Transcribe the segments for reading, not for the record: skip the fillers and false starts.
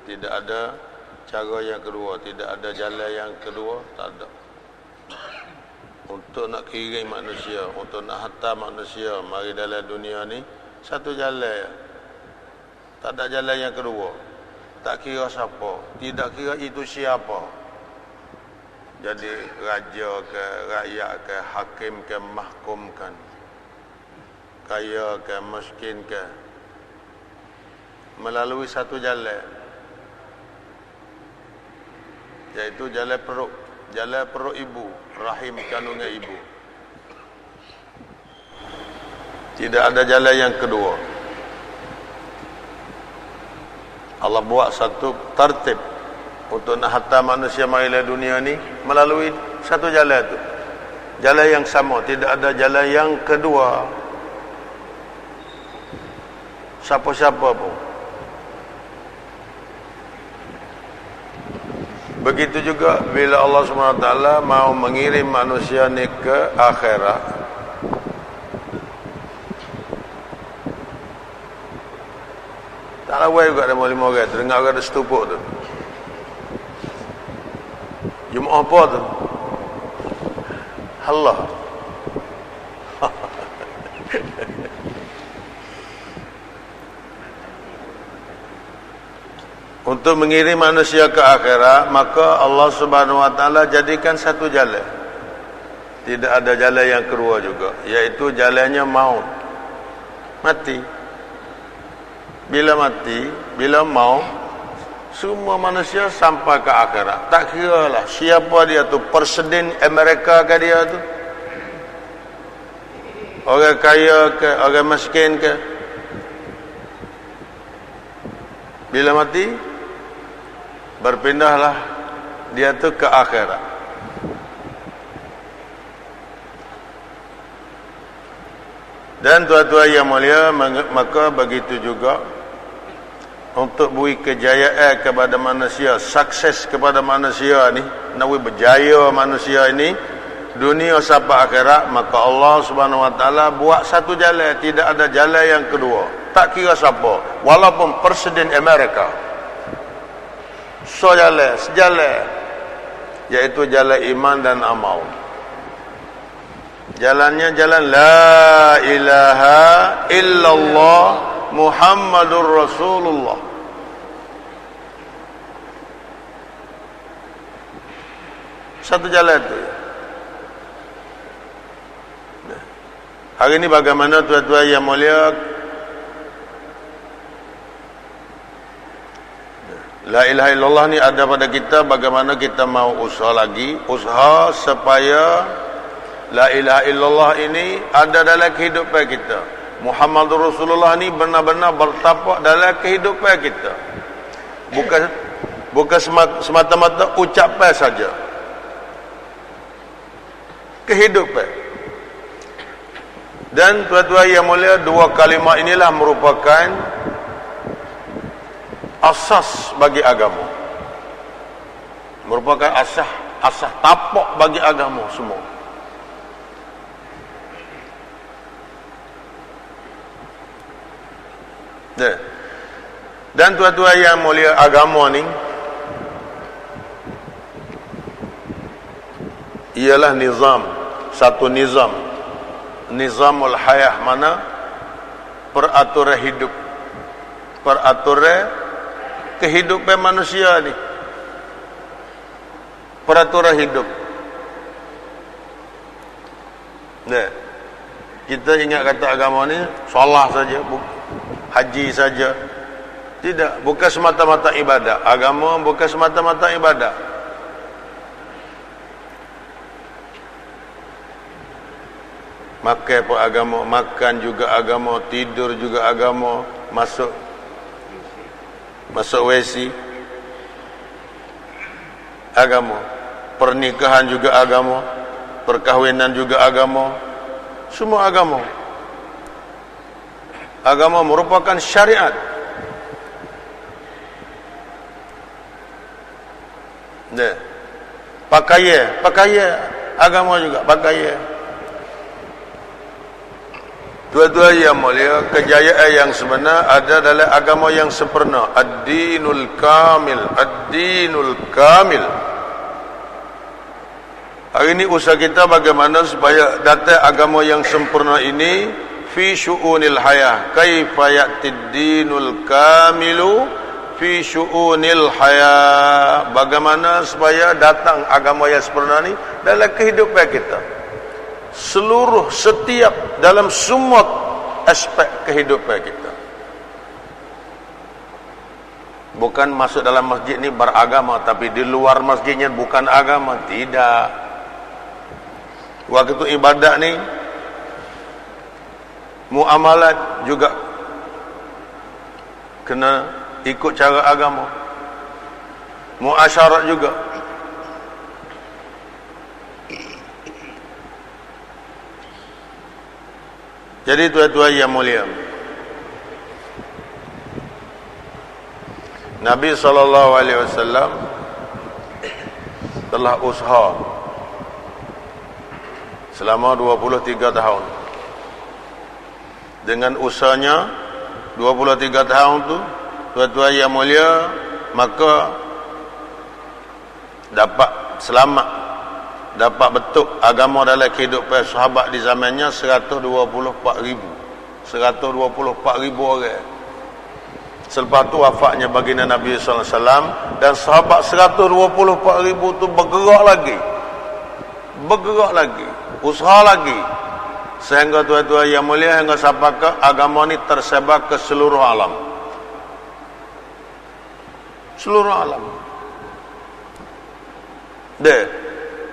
Tidak ada cara yang kedua, tidak ada jalan yang kedua, tak ada. Untuk nak kirim manusia, untuk nak hantar manusia mari dalam dunia ni, satu jalan. Tak ada jalan yang kedua. Tak kira siapa, tidak kira itu siapa. Jadi raja ke, rakyat ke, hakim ke, mahkumkan, kaya ke, miskin ke, melalui satu jalan, iaitu jalan perut ibu, rahim kandungan ibu. Tidak ada jalan yang kedua. Allah buat satu tertib untuk nak hantar manusia mari ke dunia ni melalui satu jalan tu. Jalan yang sama, tidak ada jalan yang kedua. Siapa-siapa pun. Begitu juga bila Allah SWT mau mengirim manusia ni ke akhirat. Tak lawai juga ada 5 orang tu, dengar orang ada setupuk tu. Jumaat apa tu? Allah. Untuk mengirim manusia ke akhirat, maka Allah Subhanahu Wa Taala jadikan satu jalan. Tidak ada jalan yang kedua juga, iaitu jalannya maut. Mati. Bila mati, bila maut, semua manusia sampai ke akhirat. Tak kira lah siapa dia tu, Presiden Amerika ke dia tu, orang kaya ke, orang miskin ke. Bila mati, berpindahlah dia tu ke akhirat. Dan tuan-tuan yang mulia, maka begitu juga untuk beri kejayaan kepada manusia, sukses kepada manusia ni, nak berjaya manusia ini dunia sampai akhirat, maka Allah Subhanahu Wa Taala buat satu jalan, tidak ada jalan yang kedua. Tak kira siapa, walaupun Presiden Amerika, sejalan, iaitu jalan iman dan amal. Jalannya jalan la ilaha illallah Muhammadur Rasulullah. Satu jalan itu. Hari ini bagaimana tuan-tuan yang mulia, la ilaha illallah ni ada pada kita, bagaimana kita mau usaha lagi, usaha supaya la ilaha illallah ini ada dalam kehidupan kita. Muhammadur Rasulullah ni benar-benar bertapak dalam kehidupan kita. Bukan semata-mata ucapan saja. Kehidupan. Dan tuan-tuan yang mulia, dua kalimat inilah merupakan asas bagi agama. Merupakan asas tapak bagi agama semua. Dan tuan-tuan yang mulia, agama ni ialah nizam, satu nizamul hayah, mana peraturan hidup, peraturan kehidupan manusia ni, peraturan hidup. Kita ingat kata agama ni solat saja, haji saja. Tidak, bukan semata-mata ibadah. Agama bukan semata-mata ibadah. Makan pun agama, makan juga agama, tidur juga agama, masuk WC agama, pernikahan juga agama, perkahwinan juga agama, semua agama. Agama merupakan syariat. Pakaian agama juga, pakaian. Tuan-tuan yang mulia, kejayaan yang sebenar ada dalam agama yang sempurna. Ad-dinul kamil. Ad-dinul kamil. Hari ini usaha kita bagaimana supaya datang agama yang sempurna ini fi syu'unil hayah. Kaifa ya'tid dinul kamilu fi syu'unil hayah. Bagaimana supaya datang agama yang sempurna ini dalam kehidupan kita. Seluruh, setiap, dalam semua aspek kehidupan kita. Bukan masuk dalam masjid ni beragama, tapi di luar masjidnya bukan agama. Tidak. Waktu ibadat ni muamalat juga kena ikut cara agama. Muasyarat juga. Jadi tuan-tuan yang mulia, Nabi SAW telah usaha selama 23 tahun. Dengan usahanya 23 tahun tu, tuan-tuan yang mulia, maka dapat selamat, dapat bentuk agama dalam kehidupan sahabat di zamannya 124,000 orang. Selepas tu wafatnya baginda Nabi SAW, dan sahabat 124,000 tu bergerak lagi, usaha lagi, sehingga tuan-tuan yang mulia, hingga sampai ke agama ni tersebar ke seluruh alam. Seluruh alam.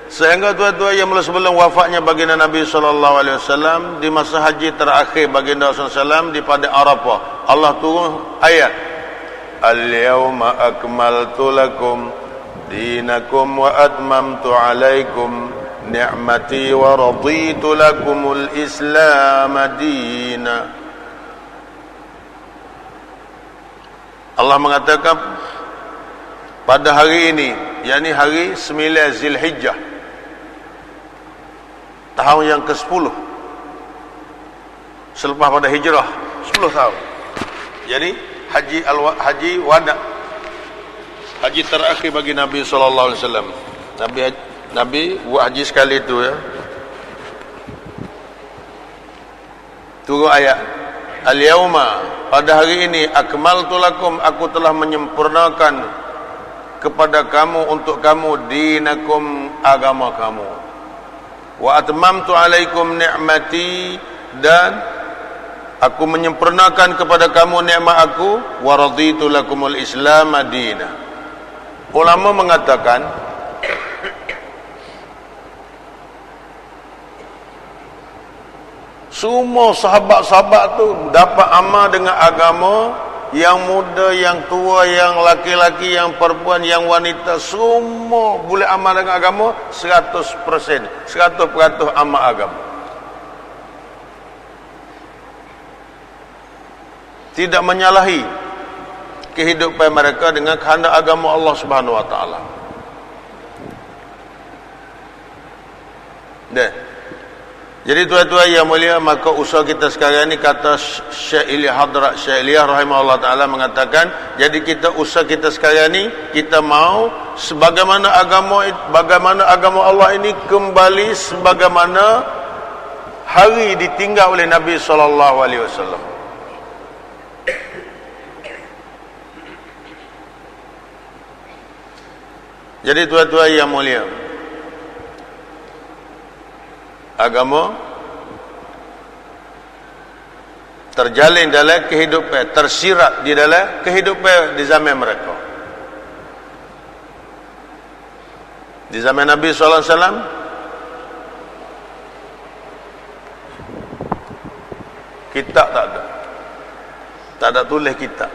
Sehingga tuan-tuan yang mulia, sebelum wafatnya baginda Nabi SAW, di masa haji terakhir baginda SAW di pada Arafah, Allah turun ayat, Al-yawma akmaltu lakum dinakum wa atmamtu alaikum ni'mati wa raditu lakumul islam dina. Allah mengatakan pada hari ini, yakni hari 9 Zulhijjah, tahun yang ke-10 selepas pada hijrah, 10 tahun. Jadi haji wada, haji terakhir bagi Nabi SAW. Nabi buat haji sekali itu, ya. Turun ayat, Al-yawma, pada hari ini, akmaltu lakum, aku telah menyempurnakan kepada kamu, untuk kamu, dinakum, agama kamu, wa atmamtu alaikum ni'mati, dan aku menyempurnakan kepada kamu nikmat aku, wa raditu lakumul islam madina. Ulama mengatakan semua sahabat-sahabat tu dapat amal dengan agama, yang muda, yang tua, yang laki-laki, yang perempuan, yang wanita, semua boleh amal dengan agama 100%, 100% amal agama. Tidak menyalahi kehidupan mereka dengan kehendak agama Allah Subhanahu wa taala. Jadi tuan-tuan yang mulia, maka usaha kita sekarang ni, kata Syekh Ilyas rahimahullah ta'ala mengatakan, jadi kita usaha kita sekarang ni, kita mau sebagaimana agama Allah ini kembali sebagaimana hari ditinggal oleh Nabi SAW. Jadi tuan-tuan yang mulia, agama terjalin dalam kehidupan, tersirat di dalam kehidupan di zaman mereka. Di zaman Nabi SAW, kitab tak ada tulis kitab,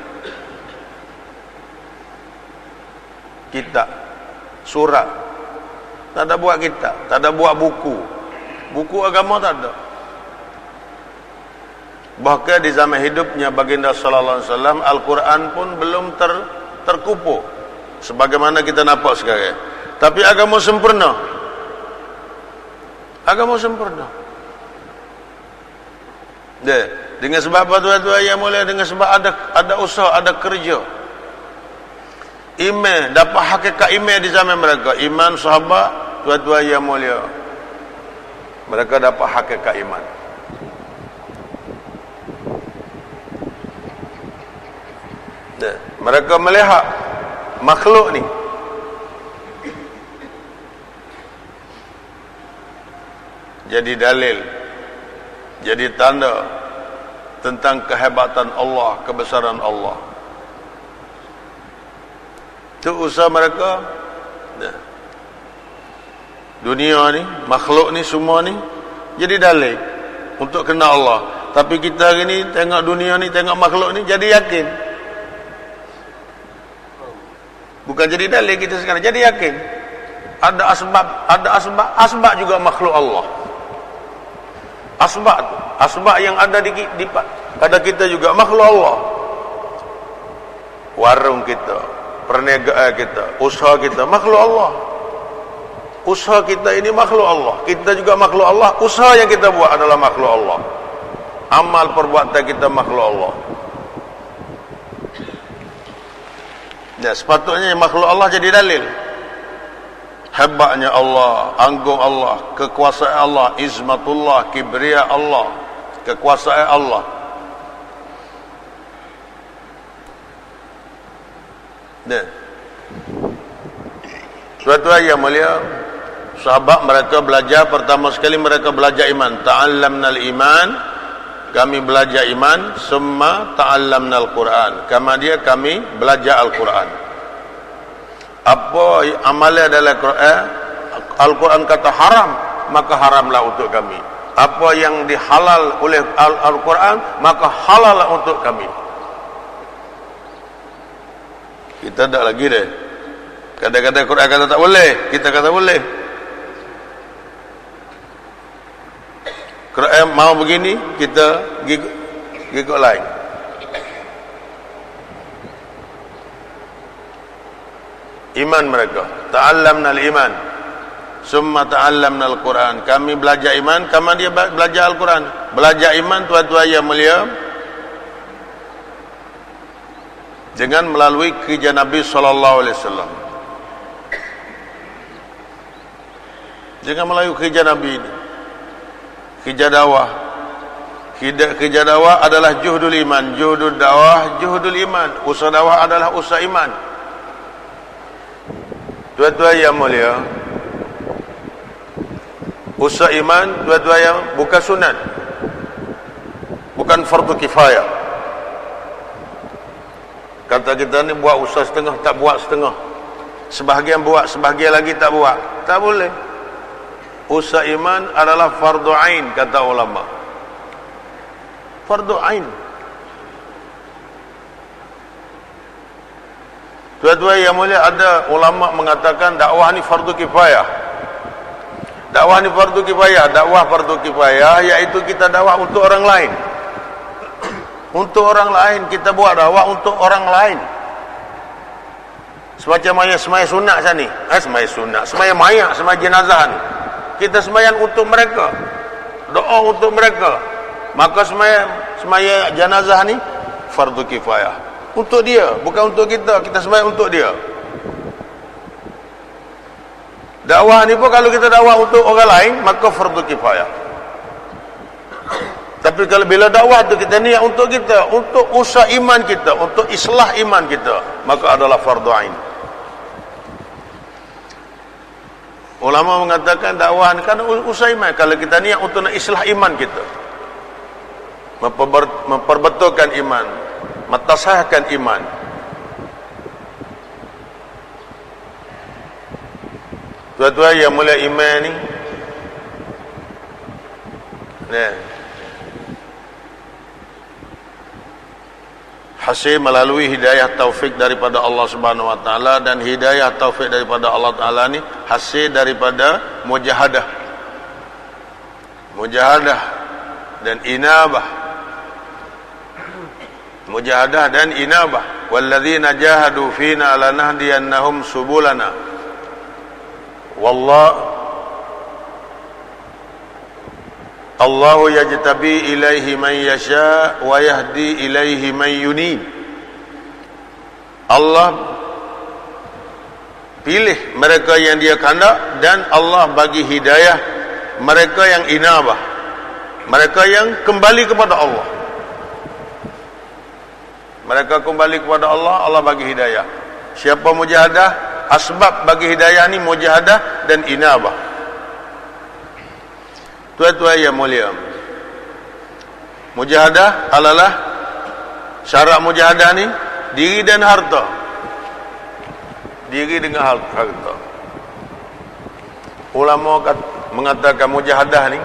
surat, tak ada buat kitab, tak ada buat buku agama, tak ada. Bahkan di zaman hidupnya baginda sallallahu alaihi wasallam, Al-Quran pun belum terkumpul sebagaimana kita nampak sekarang. Tapi agama sempurna. Dengan sebab apa tuan-tuan yang mulia? Dengan sebab ada usaha, ada kerja. Iman, dapat hakikat iman di zaman mereka. Iman sahabat, tuan-tuan yang mulia, mereka dapat hakikat iman. Mereka melihat makhluk ni jadi dalil, jadi tanda tentang kehebatan Allah, kebesaran Allah. Itu usaha mereka. Dunia ni, makhluk ni, semua ni jadi dalil untuk kenal Allah. Tapi kita hari ni tengok dunia ni, tengok makhluk ni, jadi yakin. Bukan jadi dalil kita sekarang, jadi yakin. Ada asbab juga makhluk Allah. Asbab yang ada pada kita juga makhluk Allah. Warung kita, perniagaan kita, usaha kita, makhluk Allah. Usaha kita ini makhluk Allah. Kita juga makhluk Allah. Usaha yang kita buat adalah makhluk Allah. Amal perbuatan kita makhluk Allah. Ya, sepatutnya makhluk Allah jadi dalil. Hebatnya Allah, anggung Allah, kekuasaan Allah, izmatullah, kibriya Allah, kekuasaan Allah. Ya. Tuan-tuan yang mulia, sahabat mereka belajar, pertama sekali mereka belajar iman. Ta'allamnal iman, kami belajar iman. Summa ta'allamnal Quran, kemudian kami belajar Al-Quran. Apa amalan dalam Quran? Al-Quran kata haram, maka haramlah untuk kami. Apa yang dihalal oleh Al-Quran, maka halal untuk kami. Kita tak lagi deh. Kadang-kadang Quran kata tak boleh, kita kata boleh. Quran mau begini, kita ikut lain. Iman mereka, ta'allamnal iman, summa ta'allamnal Quran. Kami belajar iman, kami dia belajar Al-Quran. Belajar iman, tuan-tuan yang mulia, dengan melalui kerja Nabi SAW. Jangan melalui kerja Nabi ini, kerja dakwah. Kerja dakwah adalah juhdul iman, juhdul dakwah, juhdul iman. Usaha dakwah adalah usaha iman. Tuan-tuan yang mulia, usaha iman, tuan-tuan yang bukan sunat, bukan fardu kifayah. Kata kita ni buat usaha setengah, tak buat setengah. Sebahagian buat, sebahagian lagi tak buat. Tak boleh. Usaha iman adalah fardu ain, kata ulama. Fardu ain. Tuan-tuan yang mulia, ada ulama mengatakan dakwah ni fardu kifayah. Dakwah ni fardu kifayah. Dakwah fardu kifayah iaitu kita dakwah untuk orang lain. Untuk orang lain, kita buat dakwah untuk orang lain. Semacam semaya sunat sana ni. Semaya sunat, semaya mayat, semaya jenazah ni. Kita sembahyang untuk mereka, doa untuk mereka. Maka semaya jenazah ni fardu kifayah. Untuk dia, bukan untuk kita. Kita sembahyang untuk dia. Dakwah ni pun kalau kita dakwah untuk orang lain, maka fardu kifayah. Tapi kalau bila dakwah tu kita niat untuk kita, untuk usaha iman kita, untuk islah iman kita, maka adalah fardu ain. Ulama mengatakan dakwah ni kan usaha iman. Kalau kita niat untuk nak islah iman kita, memperbetulkan iman, mentasahkan iman. Tuan-tuan yang mulia, iman ni hasil melalui hidayah taufik daripada Allah Subhanahu wa taala, dan hidayah taufik daripada Allah taala ni hasil daripada mujahadah dan inabah. Mujahadah dan inabah. Walladzina jahadu fina lanahdiyannahum subulana. Allahu yajtabi ilaihi man yasha wa yahdi ilaihi man yunib. Allah pilih mereka yang dia kehendak dan Allah bagi hidayah mereka yang inabah, mereka yang kembali kepada Allah. Mereka kembali kepada Allah, Allah bagi hidayah. Siapa mujahadah, asbab bagi hidayah ni mujahadah dan inabah. Tuan-tuan yang mulia, mujahadah adalah syarat mujahadah ni diri dan harta. Diri dengan harta. Ulama mengatakan mujahadah ni,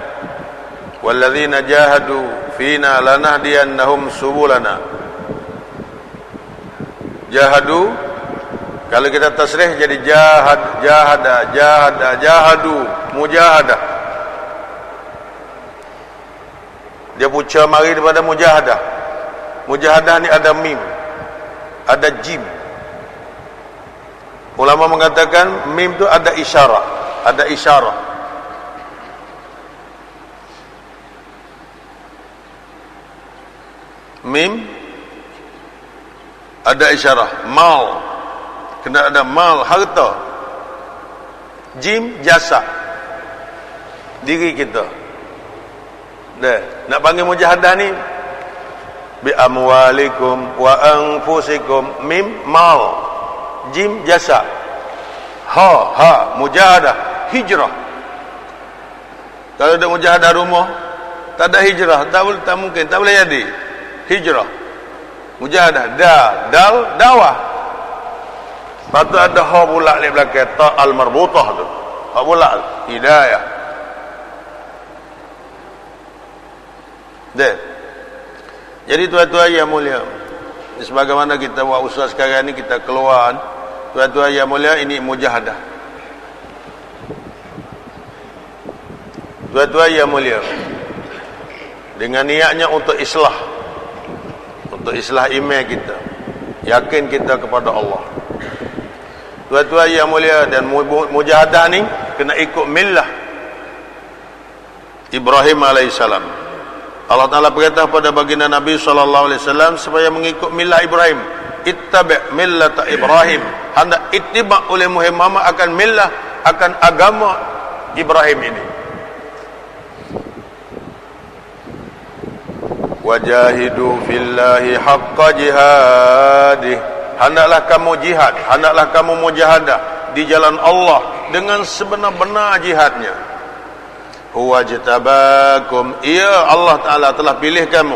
walladzina jahadu fina lanahdiyannahum subulana. Jahadu, kalau kita tasrih jadi jahadu, mujahadah. Dia puca mari daripada mujahadah. Mujahadah ni ada mim, ada jim. Ulama mengatakan mim tu ada isyarat, ada isyarat. Mim ada isyarat, mal, kena ada mal, harta. Jim, jasa, diri kita. Dah, nak panggil mujahadah ni bi amwalikum wa anfusikum. Mim, mal. Jim, jasa. Ha, mujahadah, hijrah. Kalau ada mujahadah rumah, tak ada hijrah, tak mungkin, tak boleh jadi. Hijrah, mujahadah, dal, dawah. Patut ada ha pula di belakang ta al-marbutah tu. Ha pula hidayah. Jadi tuan-tuan yang mulia, sebagaimana kita buat usaha sekarang ni, kita keluar, tuan-tuan yang mulia, ini mujahadah. Tuan-tuan yang mulia, dengan niatnya untuk islah iman kita, yakin kita kepada Allah. Tuan-tuan yang mulia, dan mujahadah ni kena ikut millah Ibrahim alaihissalam. Allah Ta'ala berkata pada baginda Nabi SAW supaya mengikut millah Ibrahim. Ittabi' millata Ibrahim. Hendak ittiba' oleh Muhammad akan millah, akan agama Ibrahim ini. Wajahidu fillahi haqqa jihadih. Hendaklah kamu jihad, hendaklah kamu mujahadah di jalan Allah dengan sebenar-benar jihadnya. Huwa jtabakum, ia Allah Ta'ala telah pilih kamu.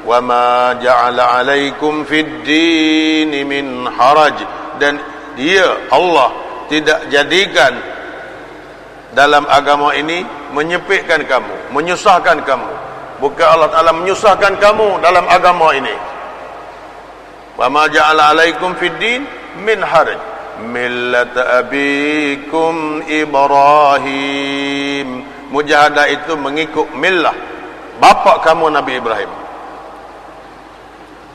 Wa ma ja'ala alaikum fid dini min haraj, dan dia Allah tidak jadikan dalam agama ini menyepitkan kamu, menyusahkan kamu. Bukan Allah Ta'ala menyusahkan kamu dalam agama ini. Wa ma ja'ala alaikum fid din min haraj millata abikum Ibrahim. Mujahadah itu mengikut millah bapa kamu Nabi Ibrahim.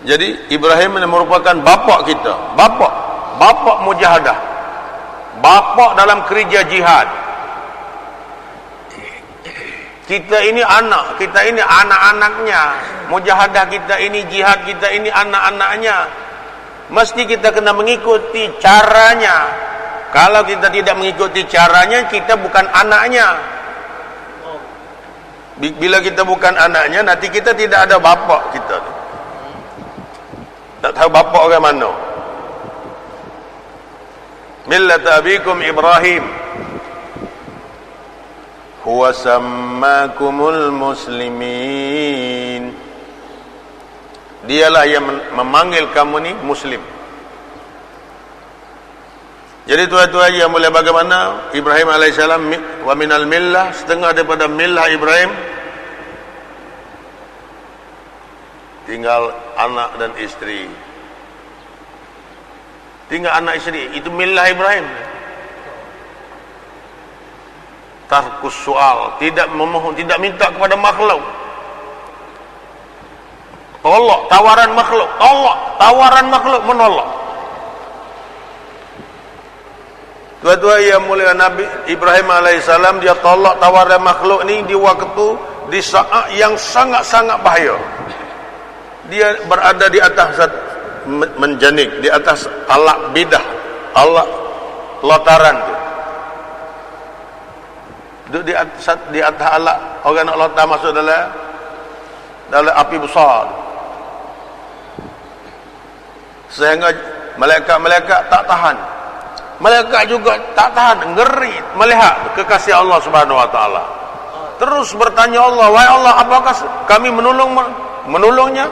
Jadi Ibrahim ini merupakan bapa kita, bapa mujahadah, bapa dalam kerja jihad. Kita ini anak, kita ini anak-anaknya. Mujahadah kita ini, jihad kita ini anak-anaknya. Mesti kita kena mengikuti caranya. Kalau kita tidak mengikuti caranya, kita bukan anaknya. Bila kita bukan anaknya, nanti kita tidak ada bapa kita. Tak tahu bapa orang mana. Millata abikum Ibrahim huwa sammakumul muslimin. Dialah yang memanggil kamu ni muslim. Jadi tuan-tuan yang mulia, bagaimana Ibrahim alaihissalam wa minal millah, setengah daripada millah Ibrahim tinggal anak dan isteri. Tinggal anak isteri, itu millah Ibrahim. Tarkus soal, tidak memohon, tidak minta kepada makhluk. Tolak tawaran makhluk, tolak tawaran makhluk, menolak. Tuan-tuan yang mulia, Nabi Ibrahim alaihissalam dia tolak tawaran makhluk ni di waktu di saat yang sangat-sangat bahaya. Dia berada di atas menjanik, di atas alat bidah, alat lotaran tu. Duduk di atas alat, orang nak lotar masuk dalam api besar. Sehingga malaikat-malaikat tak tahan. Malaikat juga tak tahan, ngeri melihat kekasih Allah Subhanahu wa taala. Terus bertanya Allah, "Wahai Allah, apakah kami menolongnya?"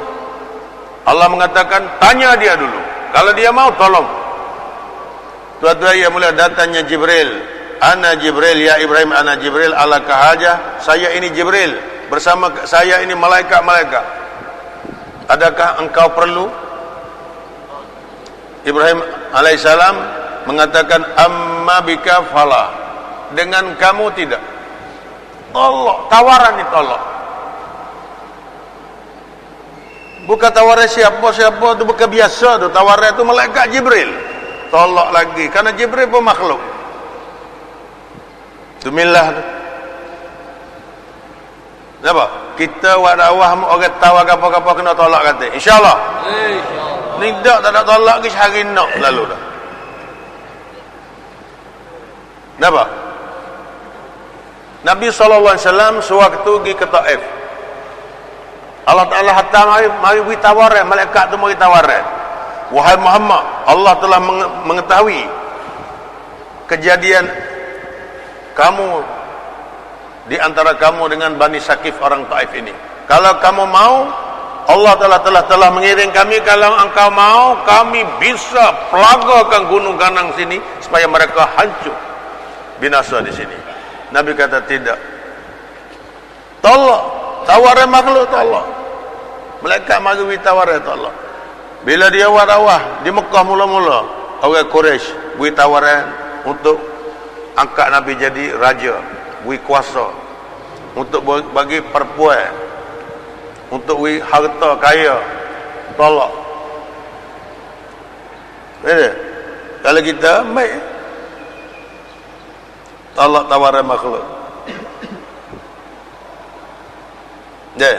Allah mengatakan, "Tanya dia dulu. Kalau dia mau, tolong." Tuan-tuan yang mulia, datangnya Jibril. "Ana Jibril ya Ibrahim, ana Jibril alaka hajah." Saya ini Jibril, bersama saya ini malaikat-malaikat. Adakah engkau perlu? Ibrahim alaihissalam mengatakan, "Amma bika fala." Dengan kamu tidak. Tolak, tawaran ni tolak. Bukan tawaran siapa-siapa tu, bukan biasa tu. Tawaran tu malaikat Jibril. Tolak lagi, karena Jibril pun makhluk. Tu milah tu. Kenapa? Kita wadah-wah orang tahu apa-apa kena tolak kata. InsyaAllah. InsyaAllah. Ni tak ada tolak ke sehari nak lalu dah. Kenapa? Nabi SAW sewaktu pergi ke Taif, Allah Ta'ala hantar mari tawaran, malaikat tu mari tawaran. "Wahai Muhammad, Allah telah mengetahui kejadian kamu di antara kamu dengan Bani Sakif orang Taif ini. Kalau kamu mau, Allah telah mengiring kami. Kalau engkau mau, kami bisa pelagakan gunung Ganang sini supaya mereka hancur, binasa di sini." Nabi kata tidak. Tolak, tawaran makhluk tolak. Malaikat mari tawaran tolak. Bila dia warawah di Mekah mula-mula, orang Quraisy beri tawaran untuk angkat Nabi jadi raja, beri kuasa, untuk bagi perempuan, untuk beri harta kaya, tolak. Kalau kita baik, tolak tawaran makhluk. Dia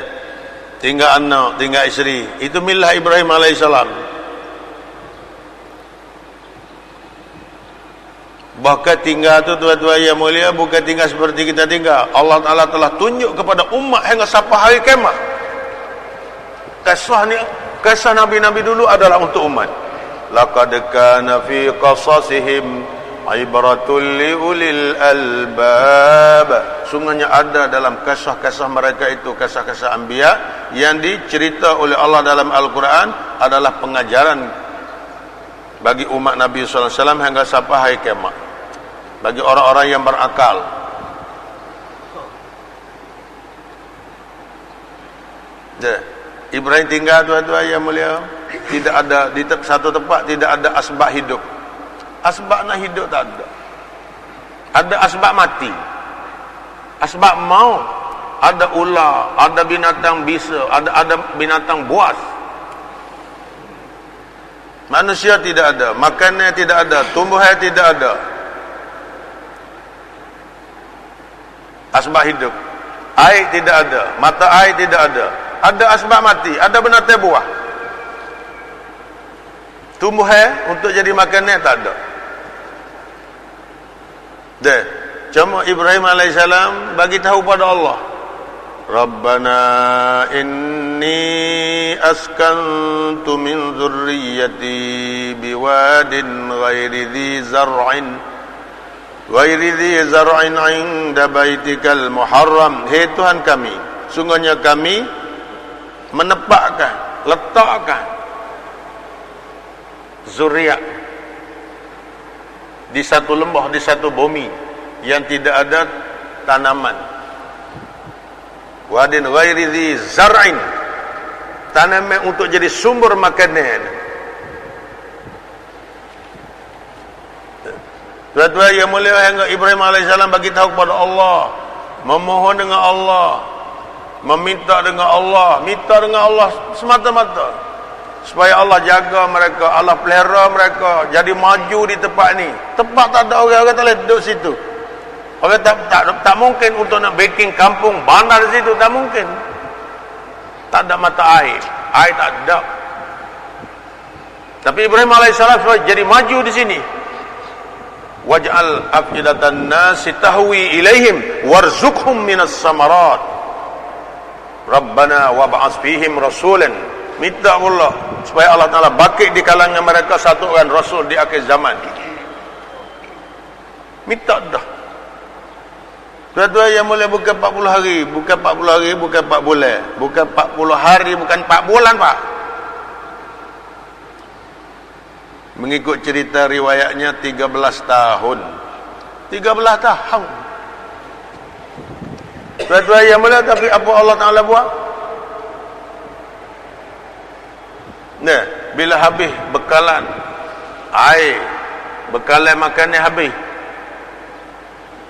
tinggal anak, tinggal isteri. Itu milah Ibrahim alaihissalam. Bahkan tinggal tu tuan-tuan yang mulia, bukan tinggal seperti kita tinggal. Allah Ta'ala telah tunjuk kepada umat hingga sampai hari kiamat. Kisah Nabi-Nabi dulu adalah untuk umat. Laqad kana fi qasasihim ibratul liulil albab. Sungguhnya ada dalam kisah-kisah mereka itu, kisah-kisah anbiya yang dicerita oleh Allah dalam Al-Quran adalah pengajaran bagi umat Nabi SAW hingga sampai hari kiamat, bagi orang-orang yang berakal. Ibrahim tinggal tuan-tuan yang mulia, tidak ada di satu tempat, tidak ada asbab hidup. Asbab nak hidup tak ada. Ada asbab mati, asbab maut. Ada ular, ada binatang bisa, ada binatang buas. Manusia tidak ada, makanan tidak ada, tumbuhan tidak ada. Asbab hidup. Air tidak ada, mata air tidak ada. Ada asbab mati, ada binatang buah. Tumbuhan untuk jadi makanan tak ada. Cuma Ibrahim alaihissalam bagi tahu pada Allah, Rabbana inni askantu min zurriyyati biwadin ghairi dhi zar'in 'inda baitikal muharram. Hei Tuhan kami, sungguhnya kami letakkan zuriat di satu lembah, di satu bumi yang tidak ada tanaman. Wadin ghairi dhi zar'in, tanaman untuk jadi sumber makanan. Tuan-tuan yang mulia, hingga Ibrahim alaihissalam bagi tahu kepada Allah, memohon dengan Allah, meminta dengan Allah, minta dengan Allah semata-mata supaya Allah jaga mereka, Allah pelihara mereka jadi maju di tempat ni. Tempat tak ada orang tak boleh duduk situ. Orang tak mungkin untuk nak bikin kampung bandar di situ, tak mungkin. Tak ada mata air tak ada. Tapi Ibrahim alaihissalam jadi maju di sini. Waj'al afidatan nasi tahwi ilaihim warzuqhum minas samarat. Rabbana wab'ats fihim rasulan. Minta Allah supaya Allah Taala bangkit di kalangan mereka satu orang rasul di akhir zaman. Minta dah. Tuan-tuan yang mulia, bukan 40 hari, bukan 40 hari, bukan 4 bulan, bukan 40 hari, bukan 4 bulan, Pak. Mengikut cerita riwayatnya 13 tahun. 13 tahun. Tuan-tuan yang mulia, tapi apa Allah Taala buat? Nah, bila habis bekalan air, bekalan makannya habis.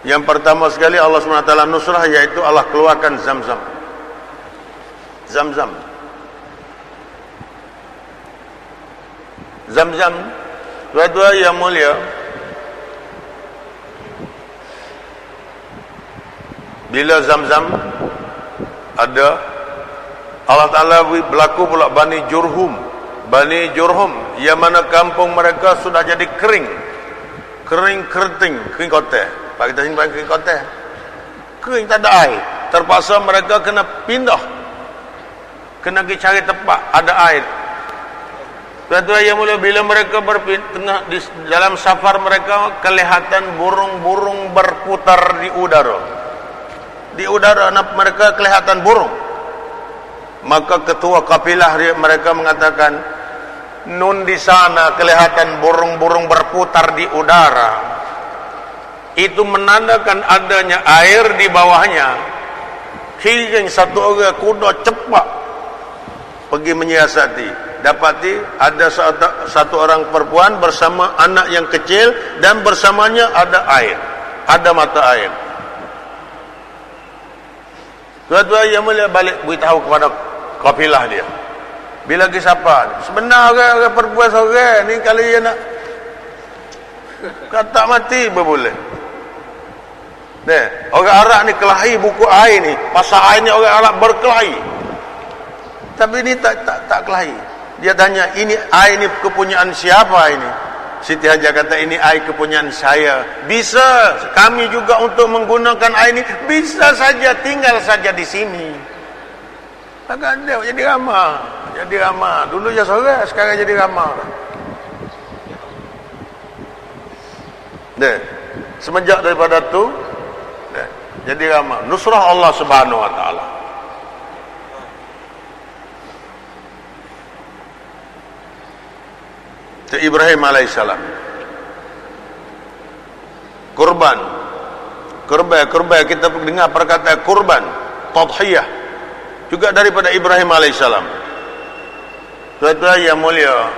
Yang pertama sekali Allah SWT nusrah, yaitu Allah keluarkan Zam-Zam. Zam-Zam. Zam-Zam, tuan-tuan yang mulia, bila Zam-Zam ada, Allah Ta'ala berlaku pula Bani Jurhum. Bani Jurhum, yang mana kampung mereka sudah jadi kering. Kering keriting, kering kotak. Pak kita sini kering kotak. Kering, tak ada air. Terpaksa mereka kena pindah. Kena pergi cari tempat ada air. Tuan-tuan yang mulia, bila mereka tengah di dalam safar mereka, kelihatan burung-burung berputar di udara. Di udara mereka kelihatan burung. Maka ketua kafilah mereka mengatakan, nun di sana kelihatan burung-burung berputar di udara. Itu menandakan adanya air di bawahnya. Kiring satu orang kuda cepat pergi menyiasati. Dapati ada satu orang perempuan bersama anak yang kecil, dan bersamanya ada air, ada mata air. Tuan-tuan yang mulia balik beritahu kepada kafilah dia. Bila lagi siapa? Sebenarnya orang perempuan seorang ni, kalau dia nak kata mati boleh. Nah, orang Arab ni kelahi buku air ni, pasal air ni orang Arab berkelahi. Tapi ni tak kelahi. Dia tanya, ini air ni kepunyaan siapa ini? Siti Hajar kata, ini air kepunyaan saya. Bisa kami juga untuk menggunakan air ni, bisa saja, tinggal saja di sini. Maka dia jadi ramah. Jadi ramah. Dulu je seorang, sekarang jadi ramah. Nah, semenjak daripada tu, nah, jadi ramah. Nusrah Allah Subhanahu Wa Taala. Ibrahim alaihissalam kurban kita dengar perkataan kurban, tadhiyah juga daripada Ibrahim alaihissalam. Tuan-tuan yang mulia,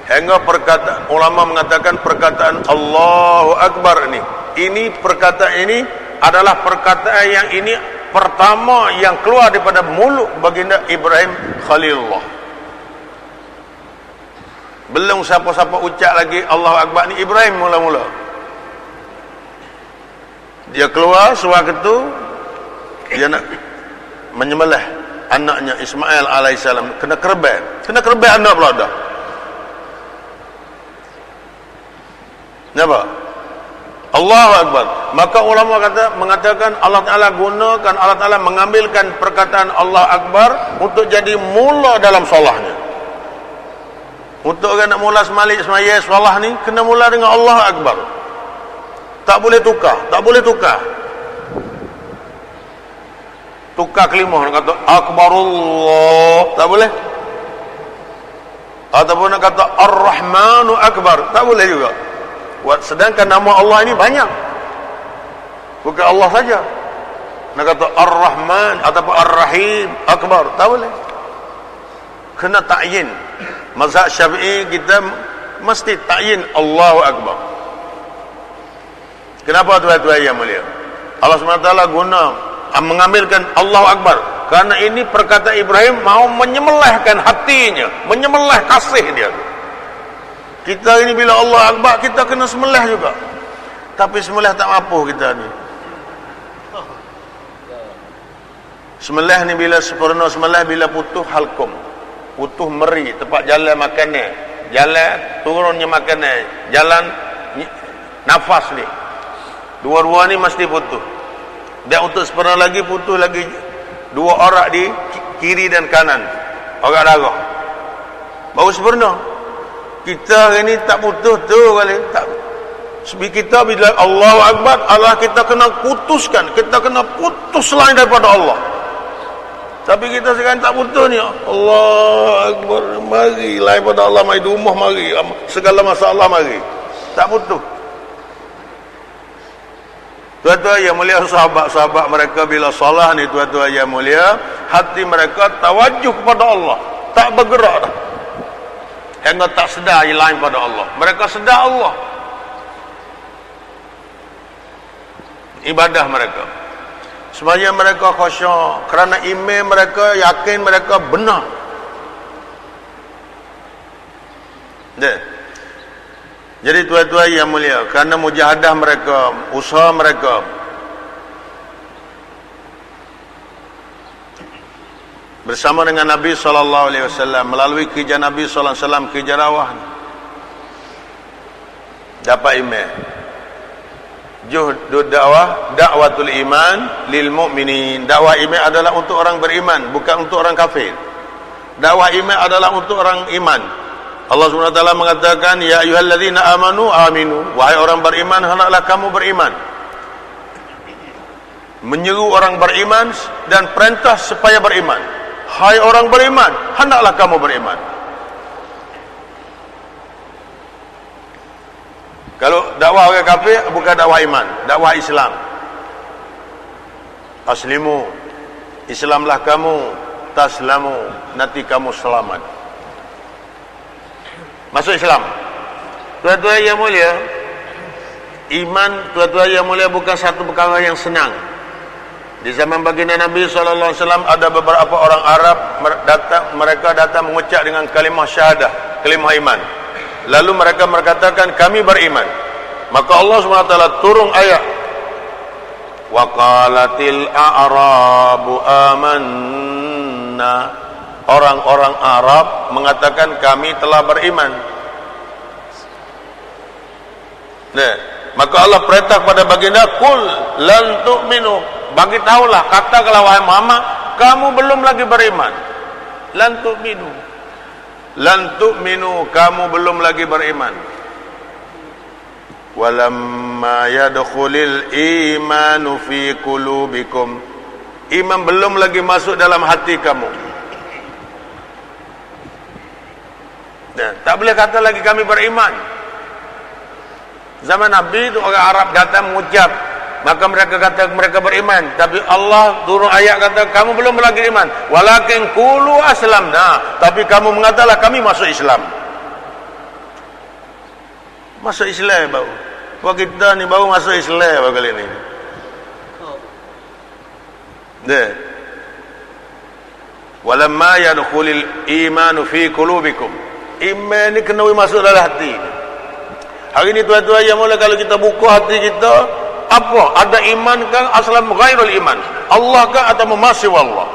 hingga perkataan ulama mengatakan perkataan Allahu Akbar ini perkataan ini adalah perkataan yang ini pertama yang keluar daripada mulut baginda Ibrahim Khalilullah. Belum siapa-siapa ucap lagi Allahu Akbar ni, Ibrahim mula-mula. Dia keluar sewaktu itu, dia nak menyembelih anaknya Ismail alaihissalam. Kena kerban anak pula dah. Kenapa? Allahu Akbar. Maka ulama mengatakan Allah Ta'ala gunakan, Allah Ta'ala mengambilkan perkataan Allah Akbar untuk jadi mula dalam solahnya. Untuk orang nak mula semaya solah ni, kena mula dengan Allah Akbar. Tak boleh tukar. Tukar kelimah, nak kata Akbarullah, tak boleh. Ataupun nak kata Ar-Rahmanu Akbar, tak boleh juga. Sedangkan nama Allah ini banyak, bukan Allah saja. Nak kata Ar-Rahman ataupun Ar-Rahim Akbar, tak boleh. Kena ta'yin. Mazhab Syafi'i kita mesti ta'yin Allahu Akbar. Kenapa tuan-tuan yang mulia? Allah SWT mengambilkan Allahu Akbar karena ini perkataan Ibrahim mau menyembelihkan hatinya, menyembelih kasih dia. Kita ini bila Allah Akbar, kita kena sembelih juga. Tapi sembelih tak mampu kita ni. Sembelih ni bila sempurna, sembelih bila putuh halkum, putuh meri, tempat jalan makannya, jalan turunnya makannya, jalan nafas ni, dua-dua ni mesti putuh. Dan untuk sempurna lagi, putuh lagi 2 orak di kiri dan kanan, orak darah, baru sempurna. Kita hari ni tak putuh tu kali, tak. Kita bila Allahu Akbar, Allah kita kena putuskan, kita kena putus lain daripada Allah. Tapi kita sekarang tak putus ni. Allah Akbar, mari lain pada Allah, mari di rumah, mari segala masalah, mari tak putus. Tuan-tuan yang mulia, sahabat-sahabat mereka bila salah ni, tuan-tuan yang mulia, hati mereka tawajuh kepada Allah, tak bergerak dah, hingga tak sedar yang lain pada Allah. Mereka sedar Allah, ibadah mereka, sembahyang mereka khusyuk, kerana iman mereka, yakin mereka benar. Jadi tuan-tuan yang mulia, kerana mujahadah mereka, usaha mereka, bersama dengan Nabi SAW, melalui kerja Nabi SAW, kerja dakwah, dapat iman. Juhud dakwah, dakwatul iman lil mu'minin. Dakwah iman adalah untuk orang beriman, bukan untuk orang kafir. Dakwah iman adalah untuk orang iman. Allah SWT mengatakan, ya ayyuhalladzina amanu aminu, wahai orang beriman, hendaklah kamu beriman. Menyeru orang beriman dan perintah supaya beriman. Hai orang beriman, hendaklah kamu beriman. Kalau dakwah orang kafir, bukan dakwah iman, dakwah Islam. Aslimu, Islamlah kamu, taslamu, nanti kamu selamat. Masuk Islam. Tuan-tuan yang mulia, iman, tuan-tuan yang mulia, bukan satu perkara yang senang. Di zaman baginda Nabi SAW ada beberapa orang Arab mereka datang mengucap dengan kalimah syahadah, kalimah iman. Lalu mereka berkatakan, kami beriman. Maka Allah SWT turun ayat, wa qalatil a'rabu amanna. Orang-orang Arab mengatakan, kami telah beriman. Maka Allah perintah kepada baginda, qul lan tu'minu, bagi tahulah, katakanlah wahai Muhammad, kamu belum lagi beriman. Lan tu'minu, lan tu'minu, kamu belum lagi beriman. Walamma yadkhulil imanu fi qulubikum, iman belum lagi masuk dalam hati kamu. Tak boleh kata lagi kami beriman. Zaman Nabi itu orang Arab datang mengucap, maka mereka kata mereka beriman. Tapi Allah turun ayat kata, kamu belum lagi beriman. Walakin qulu aslamna, tapi kamu mengatalah kami masuk Islam. Masuk Islam baru. Wah, kita ni baru masuk Islam baru kali ni. Walamma yadkhulul imanu fi qulubikum, iman ni kena masuk dalam hati. Hari ni tuan-tuan yang mula, kalau kita buka hati kita, apa? Ada iman kan aslam ghairul iman? Allah kan atau memasi Allah?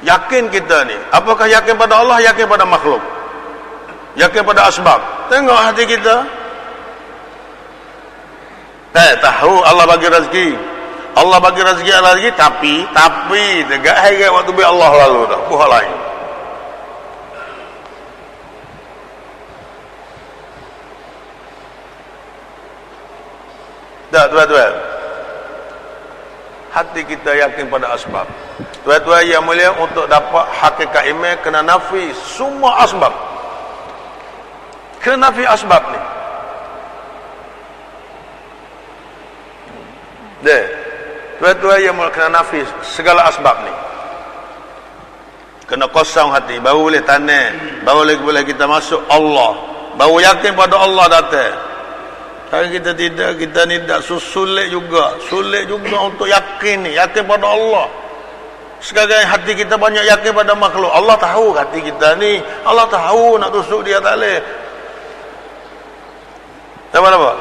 Yakin kita ni, apakah yakin pada Allah, yakin pada makhluk, yakin pada asbab? Tengok hati kita. Tahu Allah bagi rezeki, Allah bagi rezeki, tapi tegak hari waktu bi Allah lalu dah buah lain. Tak, tuan-tuan, hati kita yakin pada asbab. Tuan-tuan yang mulia, untuk dapat hakikat iman kena nafi semua asbab, kena nafi asbab ni. Tuan-tuan yang mulia, kena nafi segala asbab ni, kena kosong hati, baru boleh tanah, baru boleh kita masuk Allah, baru yakin pada Allah datang. Hari kita tidak, kita ni tak sulit juga untuk yakin ni, yakin pada Allah. Sekarang hati kita banyak yakin pada makhluk. Allah tahu hati kita ni, Allah tahu nak tusuk dia tak boleh. Apa?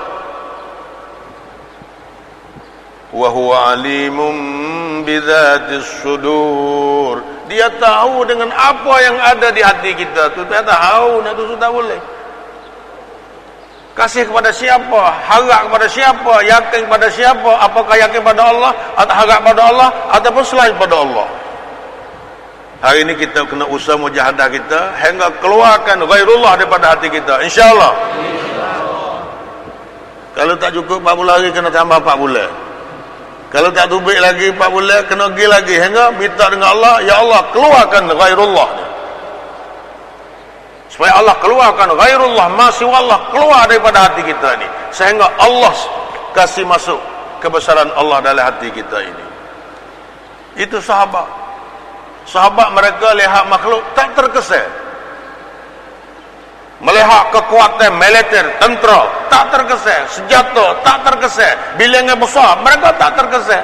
Wa huwa alimun bidzatis sudur. Dia tahu dengan apa yang ada di hati kita. Tu tak tahu, nak tu tak boleh. Kasih kepada siapa? Harap kepada siapa? Yakin kepada siapa? Apakah yakin pada Allah atau harap pada Allah ataupun selain pada Allah? Hari ini kita kena usaha mujahadah kita hingga keluarkan ghairullah daripada hati kita. InsyaAllah. Kalau tak cukup 4 bulan lagi, kena tambah 4 bulan. Kalau tak tubik lagi 4 bulan, kena pergi lagi hingga minta dengan Allah, ya Allah keluarkan ghairullah, supaya Allah keluarkan ghairullah, masih Allah keluar daripada hati kita ni, sehingga Allah kasih masuk kebesaran Allah dalam hati kita ini. Itu sahabat mereka lihat makhluk tak terkesan, melihat kekuatan militer, tentera tak terkesan, senjata tak terkesan, bilangan besar mereka tak terkesan.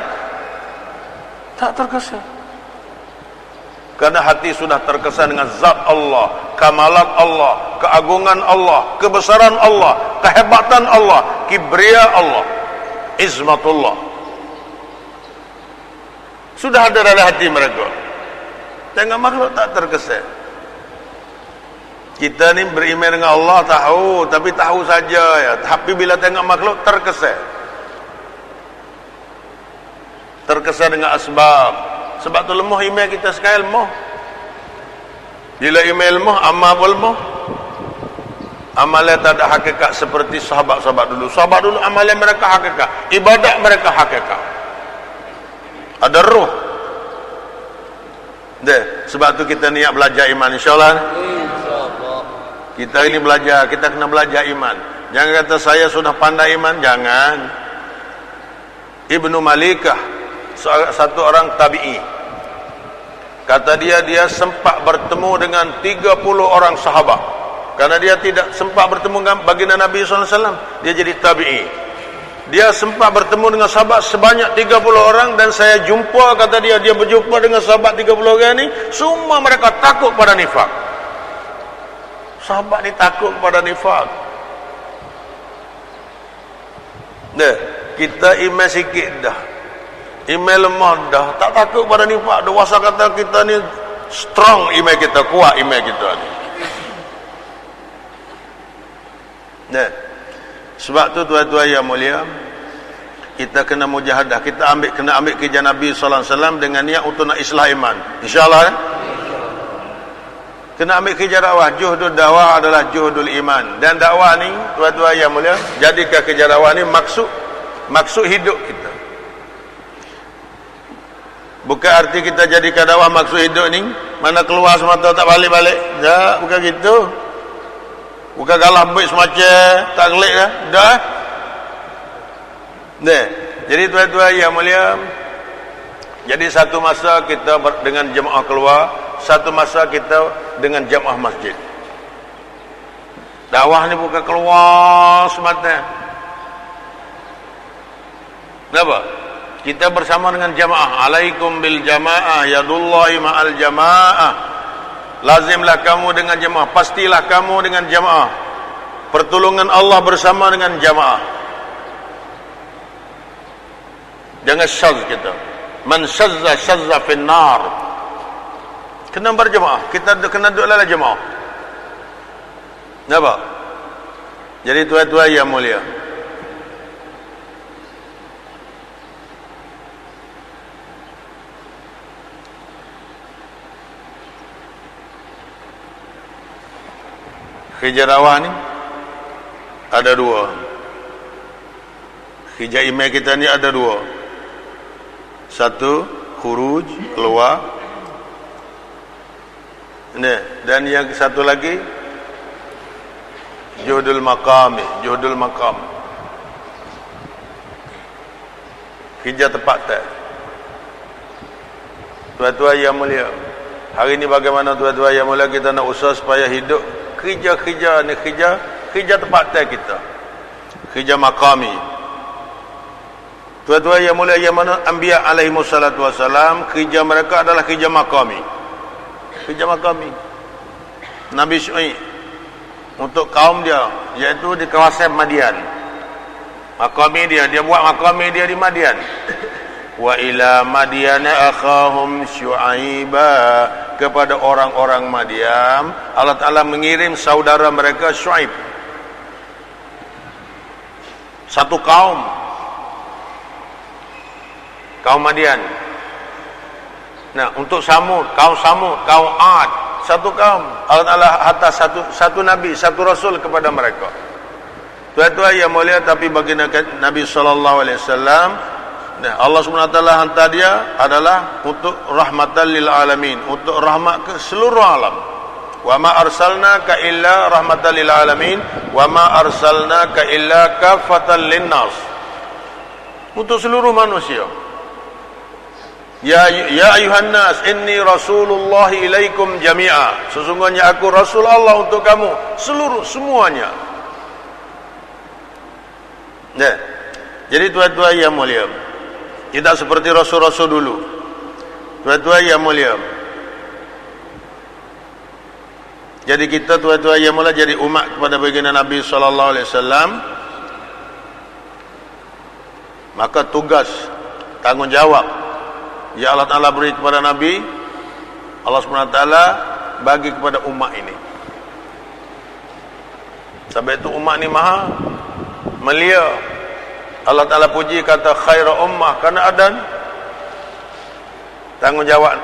Karena hati sudah terkesan dengan zat Allah, kamalat Allah, keagungan Allah, kebesaran Allah, kehebatan Allah, kibria Allah, izmatullah sudah ada dalam hati mereka. Tengok makhluk tak terkesan. Kita ni beriman dengan Allah tahu, tapi tahu saja ya. Tapi bila tengok makhluk terkesan. Terkesan dengan asbab. Sebab tu lemah iman kita sekali lemah. Bila iman lemah, amal pun lemah. Amalan tak ada hakikat seperti sahabat-sahabat dulu. Sahabat dulu amalan mereka hakikat, ibadat mereka hakikat. Ada roh. Sebab tu kita niat belajar iman, insyaAllah. Kita ini belajar, kita kena belajar iman. Jangan kata saya sudah pandai iman, jangan. Ibnu Malikah, satu orang tabi'i, kata dia sempat bertemu dengan 30 orang sahabat. Karena dia tidak sempat bertemu dengan baginda Nabi SAW, dia jadi tabi'i. Dia sempat bertemu dengan sahabat sebanyak 30 orang, dan saya jumpa, kata dia berjumpa dengan sahabat 30 orang ni, semua mereka takut pada nifak. Sahabat ni takut kepada nifak. Kita iman sikit dah, iman lemah dah, tak takut pada nifak dah. Wasa kata kita ni strong, iman kita kuat, iman kita ni. Sebab tu tuan-tuan yang mulia, kita kena mujahadah, kita kena ambil kerja Nabi SAW dengan niat untuk nak islah iman, insyaAllah. Kena ambil kerja dakwah. Juhdul dakwah adalah juhdul iman. Dan dakwah ni tuan-tuan yang mulia, jadikan kerja dakwah ni maksud hidup kita. Bukan arti kita jadikan dakwah maksud hidup ni mana keluar semata tak balik-balik. Tak, bukan gitu. Bukan galah baik semacam tak gelik dah. Dah. Jadi tuan-tuan yang mulia, jadi satu masa kita dengan jemaah keluar, satu masa kita dengan jemaah masjid. Dakwah ni bukan keluar semata. Kenapa? Kita bersama dengan jamaah. Alaikum bil jamaah, yadullahi ma'al jamaah. Lazimlah kamu dengan jamaah, pastilah kamu dengan jamaah. Pertolongan Allah bersama dengan jamaah. Jangan syaz kita. Man syazza fin nar. Kena berjemaah. Kita kena duduk dalam jemaah. Kenapa? Jadi tuan-tuan yang mulia, kerja dakwah ni ada dua. Kerja email kita ni ada dua. Satu, khuruj, keluar. Dan yang satu lagi, juhdul maqam. Kerja tepat tak? Tuan-tuan yang mulia, hari ni bagaimana tuan-tuan yang mulia kita nak usaha supaya hidup kerja-kerja ni kerja tepat tak kita? Kerja maqami. Tuan-tuan yang mulia, yang mana Anbiya alaihi wassalatu wassalam, kerja mereka adalah kerja maqami. Kerja maqami. Nabi Syuaib untuk kaum dia, iaitu di kawasan Madian. Maqami dia buat maqami dia di Madian. Wa ila Madyana akhahum Syuaiba, kepada orang-orang Madian Allah Ta'ala mengirim saudara mereka Syuaib. Satu kaum Madian. Nah, untuk Samud, kaum Ad, satu kaum. Allah Ta'ala hantar satu nabi, satu rasul kepada mereka. Tuan-tuan yang mulia, tapi bagi Nabi sallallahu alaihi wasallam, nah, Allah SWT hantar dia adalah untuk rahmatan lil alamin, untuk rahmat ke seluruh alam. Wa ma arsalnaka illa rahmatan lil alamin wa ma arsalnaka illa kafatan linnas, untuk seluruh manusia. Ya ayuhan nas inni rasulullah ilaikum jami'a, sesungguhnya aku rasul Allah untuk kamu semuanya. Nah, jadi tuan-tuan yang mulia, tidak seperti rasul-rasul dulu. Tuan-tuan yang mulia, jadi kita tuan-tuan yang mulia jadi umat kepada baginda Nabi sallallahu alaihi wasallam, maka tugas, tanggungjawab ya Allah Ta'ala beri kepada Nabi, Allah SWT bagi kepada umat ini. Sebab itu umat ini maha mulia. Allah Ta'ala puji kata khaira ummah, kerana ada tanggungjawab.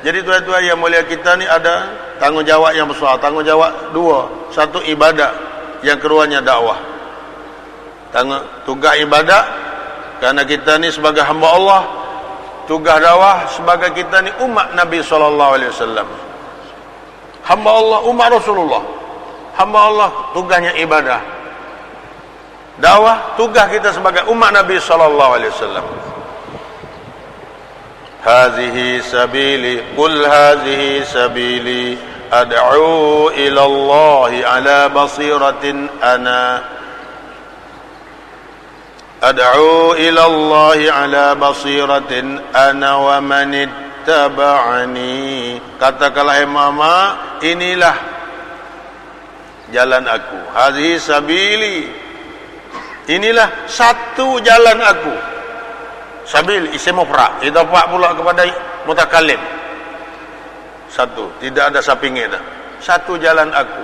Jadi tuan-tuan yang mulia, kita ni ada tanggungjawab yang besar. Tanggungjawab dua. Satu ibadat, yang keduanya dakwah. Tugas ibadat kerana kita ni sebagai hamba Allah, tugas dakwah sebagai kita ni umat Nabi SAW, hamba Allah, umat Rasulullah. Hamba Allah tugasnya ibadah, dakwah tugas kita sebagai umat Nabi SAW. Hazihi sabili, qul hazihi sabili ad'u ila Allah ala basiratin ad'u ila Allah ala basiratin ana wa man ittaba'ani. Katakanlah mama, inilah jalan aku. Hazihi sabili, inilah satu jalan aku. Sabil isim mufrad, idafah pula kepada mutakallim. Satu, tidak ada sampingnya dah. Satu jalan aku.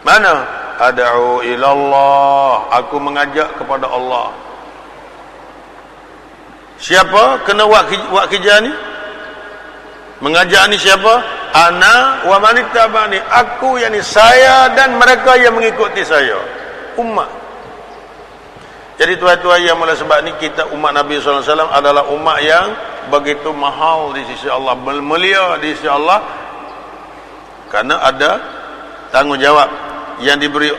Mana? Ad'u ilallah, aku mengajak kepada Allah. Siapa kena buat kerja ni? Mengajak ni siapa? Ana wa man ittaba'ani, aku, yakni saya dan mereka yang mengikuti saya, umat. Jadi tuan-tuan yang mulia, sebab ni kita umat Nabi SAW adalah umat yang begitu mahal di sisi Allah, mulia di sisi Allah, kerana ada tanggungjawab yang diberi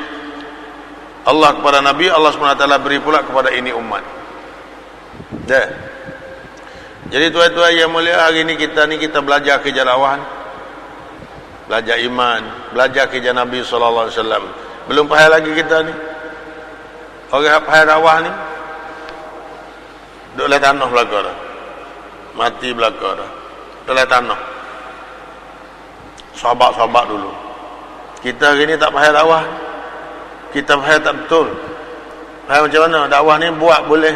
Allah kepada Nabi, Allah SWT beri pula kepada ini umat. Jadi tuan-tuan yang mulia, hari ni kita belajar kerja dakwah, belajar iman, belajar kerja Nabi SAW. Belum faham lagi kita ni. Orang faham dakwah ni duduk dalam tanah belakang dah, mati belakang dah, dalam tanah. Sahabat-sahabat dulu. Kita hari ni tak faham dakwah, kita faham tak betul. Faham macam mana dakwah ni buat boleh,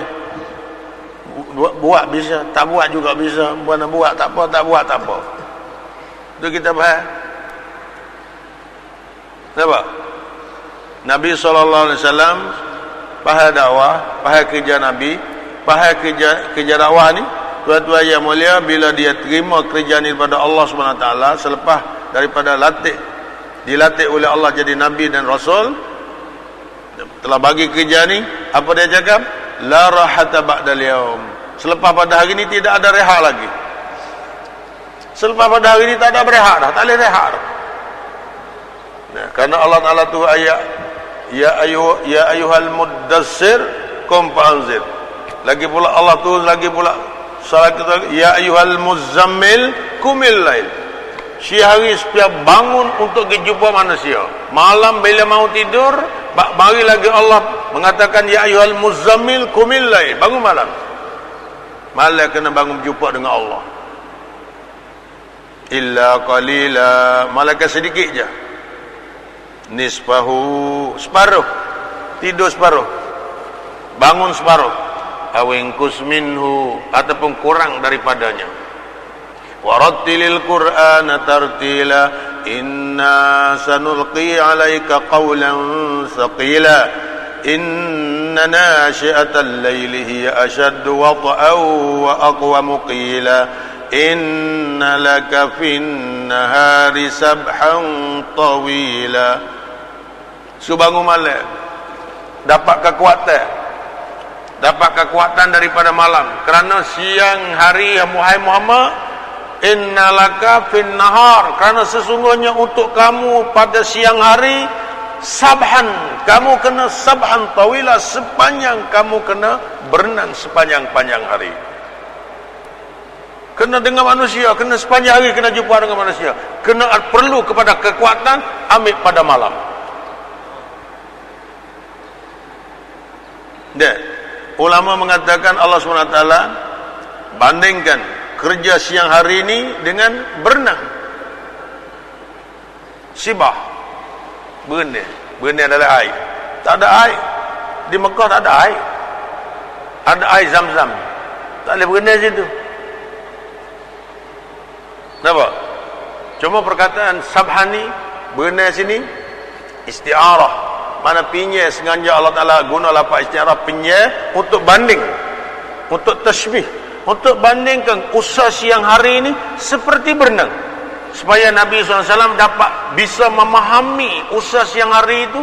buat bisa, tak buat juga bisa. Mana buat tak apa, tak buat tak apa. Itu kita faham. Nampak? Nabi SAW faham dakwah, faham kerja Nabi, faham kerja dakwah ni. Tuan-tuan yang mulia, bila dia terima kerja ni daripada Allah SWT, selepas daripada dilatih oleh Allah jadi Nabi dan Rasul, telah bagi kerja ni, apa dia cakap? La rahata ba'dal yaum, selepas pada hari ni tidak ada rehat lagi. Selepas pada hari ni tak ada berehat dah, tak boleh rehat dah. Nah, kerana Allah Ta'ala tu ayat ya ayuhal muddassir qum fa'anzir. Lagi pula Allah tu lagi pula salat kita, ya ayuhal muzammil qumil lail. Siang hari setiap bangun untuk jumpa manusia, malam bila mau tidur mari lagi Allah mengatakan ya ayuhal muzammil qumil lail, bangun malam. Malam kena bangun jumpa dengan Allah. Illa qalila, malaikat sedikit je. nisfahu, separuh, tidur separuh, bangun separuh, awingkus minhu, ataupun kurang daripadanya. Warattilil Qur'ana tartila, inna sanulqi 'alaika qawlan thaqila, inna nashi'atal laili hiya ashaddu wat'an wa aqwamu qila, inna laka fin nahari sabhan tawila. Subangun malam dapat kekuatan daripada malam, kerana siang hari Muhammad Muhammad, innalaka fin nahar, kerana sesungguhnya untuk kamu pada siang hari sabhan, kamu kena sabhan tawila, sepanjang kamu kena berenang sepanjang-panjang hari. Kena dengan manusia, kena sepanjang hari kena jumpa dengan manusia, kena perlu kepada kekuatan, ambil pada malam. Dan ulama mengatakan Allah SWT bandingkan kerja siang hari ini dengan berenang. Sibah, berenang dalam air. Tak ada air di Mekah, tak ada air. Ada air Zam-Zam, tak boleh berenang situ. Nampak? Cuma perkataan sabhani, berenang sini isti'arah, mana pinya sengaja Allah Ta'ala guna lafaz isti'arah pinya untuk banding, untuk tashbih, untuk bandingkan usaha siang hari ini seperti berenang, supaya Nabi SAW dapat bisa memahami usaha siang hari itu.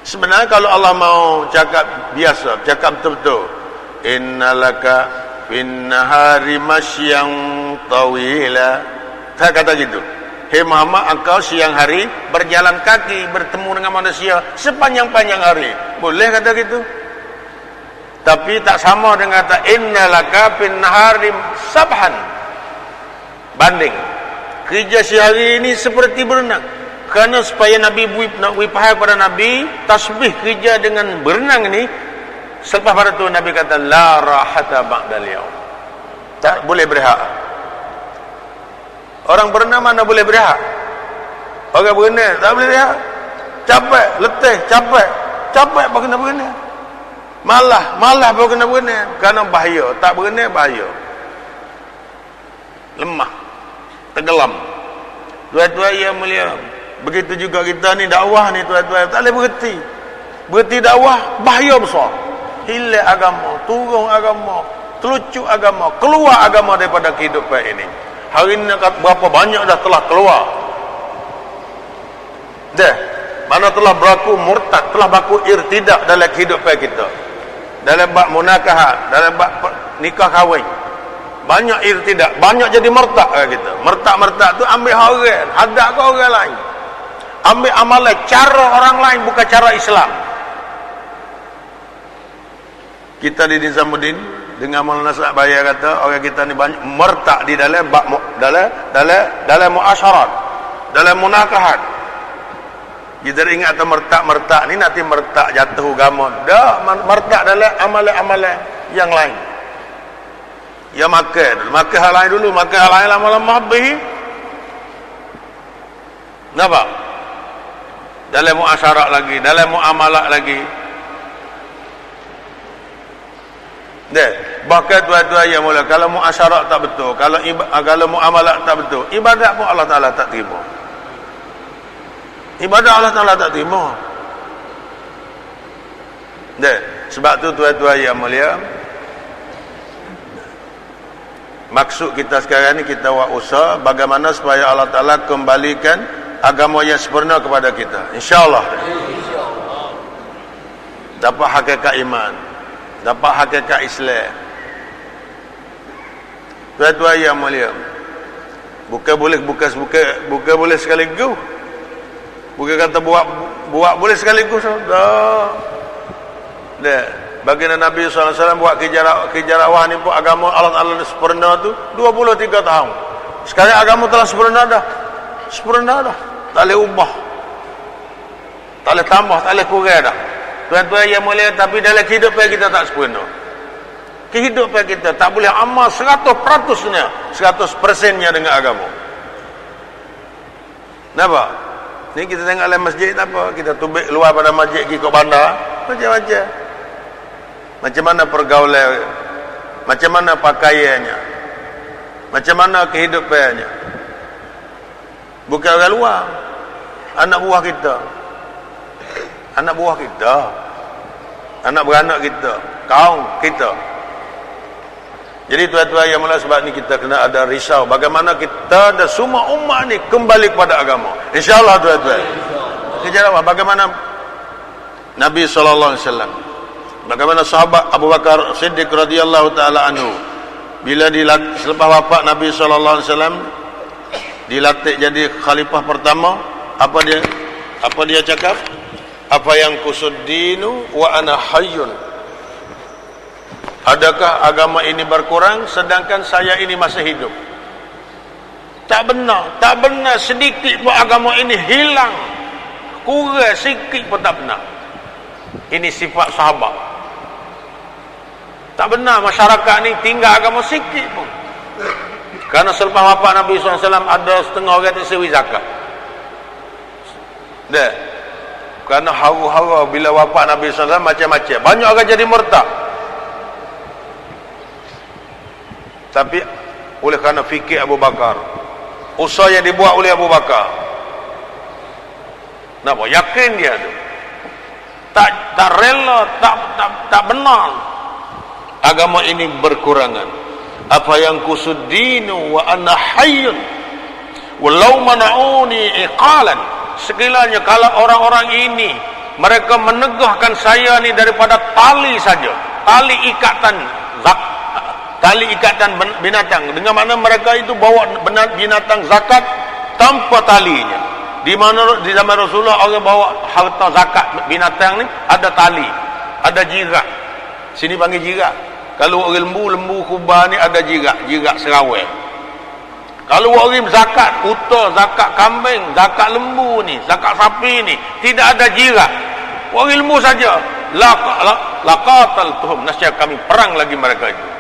Sebenarnya kalau Allah mau cakap biasa, cakap betul-betul, innalaka fin nahari masyang tawila, saya kata gitu, hei Muhammad, engkau siang hari berjalan kaki bertemu dengan manusia sepanjang-panjang hari, boleh kata gitu. Tapi tak sama dengan kata innalaka fin nahari sabhan, banding kerja siang hari ini seperti berenang. Kerana supaya Nabi nak faham pada Nabi tasbih kerja dengan berenang ini. Selepas pada itu Nabi kata la rahata ba'dal yaum, tak boleh berehat. Orang berenang mana boleh berehat? Orang berenang tak boleh berehat. Capek, letih, capek baru kena berenang. Malah baru kena berenang. Kerana bahaya, tak berenang bahaya. Lemah, tenggelam. Tuan-tuan yang mulia, begitu juga kita ni dakwah ni tuan-tuan, tak boleh berhenti. Berhenti dakwah bahaya besar. Hilang agama, turun agama, telucuk agama, keluar agama daripada kehidupan ini. Hari ini berapa banyak dah telah keluar. Dah, mana telah berlaku murtad, telah berlaku irtidak dalam kehidupan kita. Dalam bab munakahat, dalam bab nikah kahwin. Banyak irtidak, banyak jadi murtad kita. Murtad tu ambil orang, hadap ke orang lain. Ambil amalan cara orang lain, bukan cara Islam. Kita di Nizamuddin dengan Maulana Sa'ad Bayar kata orang kita ni banyak mertak di dalam muasyarat, dalam munakahat. Kita ingat atau mertak ni nanti mertak jatuh agama. Dah, mertak dalam amalan-amalan yang lain. Ya makan hal lain dulu, makan hal lain lama-lama habis. Nampak? Dalam muasyarat lagi, dalam muamalah lagi. Bahkan tuan-tuan yang mulia, kalau muasyarat tak betul, kalau muamalah tak betul, ibadat pun Allah Ta'ala tak terima. Ibadat Allah Ta'ala tak terima. Sebab tu tuan-tuan yang mulia, maksud kita sekarang ni, kita buat usaha bagaimana supaya Allah Ta'ala kembalikan agama yang sempurna kepada kita, insyaAllah. Dapat hakikat iman, dapat hakikat Islam. Tuan-tuan yang mulia, bukan boleh sekaligus. Bukan kata buat boleh sekaligus. Dah. Baginda Nabi SAW buat kejarawah ni pun agama Allah Ta'ala sempurna tu 23 tahun. Sekarang agama telah sempurna dah. Tak boleh ubah, tak boleh tambah, tak boleh kurang dah. Tuan-tuan yang mulia, tapi dalam kehidupan kita tak sempurna. Kehidupan kita tak boleh amal 100%-nya dengan agama. Nampak? Ni kita tengok dalam masjid tak apa, kita tubik luar pada masjid pergi ke bandar, macam-macam. Macam mana pergaulan, macam mana pakaiannya, macam mana kehidupannya. Bukan orang luar, anak buah kita, anak beranak kita, kaum kita. Jadi tuan-tuan yang mulia, sebab ni kita kena ada risau bagaimana kita dan semua umat ni kembali kepada agama. InsyaAllah tuan-tuan. Kejar apa? Bagaimana Nabi SAW, bagaimana sahabat Abu Bakar Siddiq radhiyallahu ta'ala anhu, bila selepas wafat Nabi SAW, dilantik jadi khalifah pertama, apa dia cakap? Apa yang kusuddinu wa ana hayyun. Adakah agama ini berkurang sedangkan saya ini masih hidup? Tak benar sedikit pun agama ini hilang. Kurang sikit pun tak benar. Ini sifat sahabat. Tak benar masyarakat ni tinggal agama sikit pun. Kerana selepas wafat Nabi SAW ada setengah orang tak sewi zakat. Dah. Kerana haru-haru bila wafat Nabi SAW macam-macam. Banyak orang jadi murtad. Tapi oleh kerana fikir Abu Bakar, usaha yang dibuat oleh Abu Bakar, nampak yakin dia tu tak rela, tak benar agama ini berkurangan. Apa yang kusuddinu wa ana hayyun walau mana'uni iqalan. Sekiranya kalau orang-orang ini mereka menegahkan saya ni daripada tali saja, tali ikatan binatang, dengan mana mereka itu bawa binatang zakat tanpa talinya. Di mana di zaman Rasulullah orang bawa harta zakat binatang ni ada tali, ada jirat. Sini panggil jirat. Kalau orang lembu kubah ni ada jirat serawai. Kalau orang zakat unta, zakat kambing, zakat lembu ni, zakat sapi ni tidak ada jirat, orang lembu saja, laqataltuhum, nasya kami perang lagi mereka itu.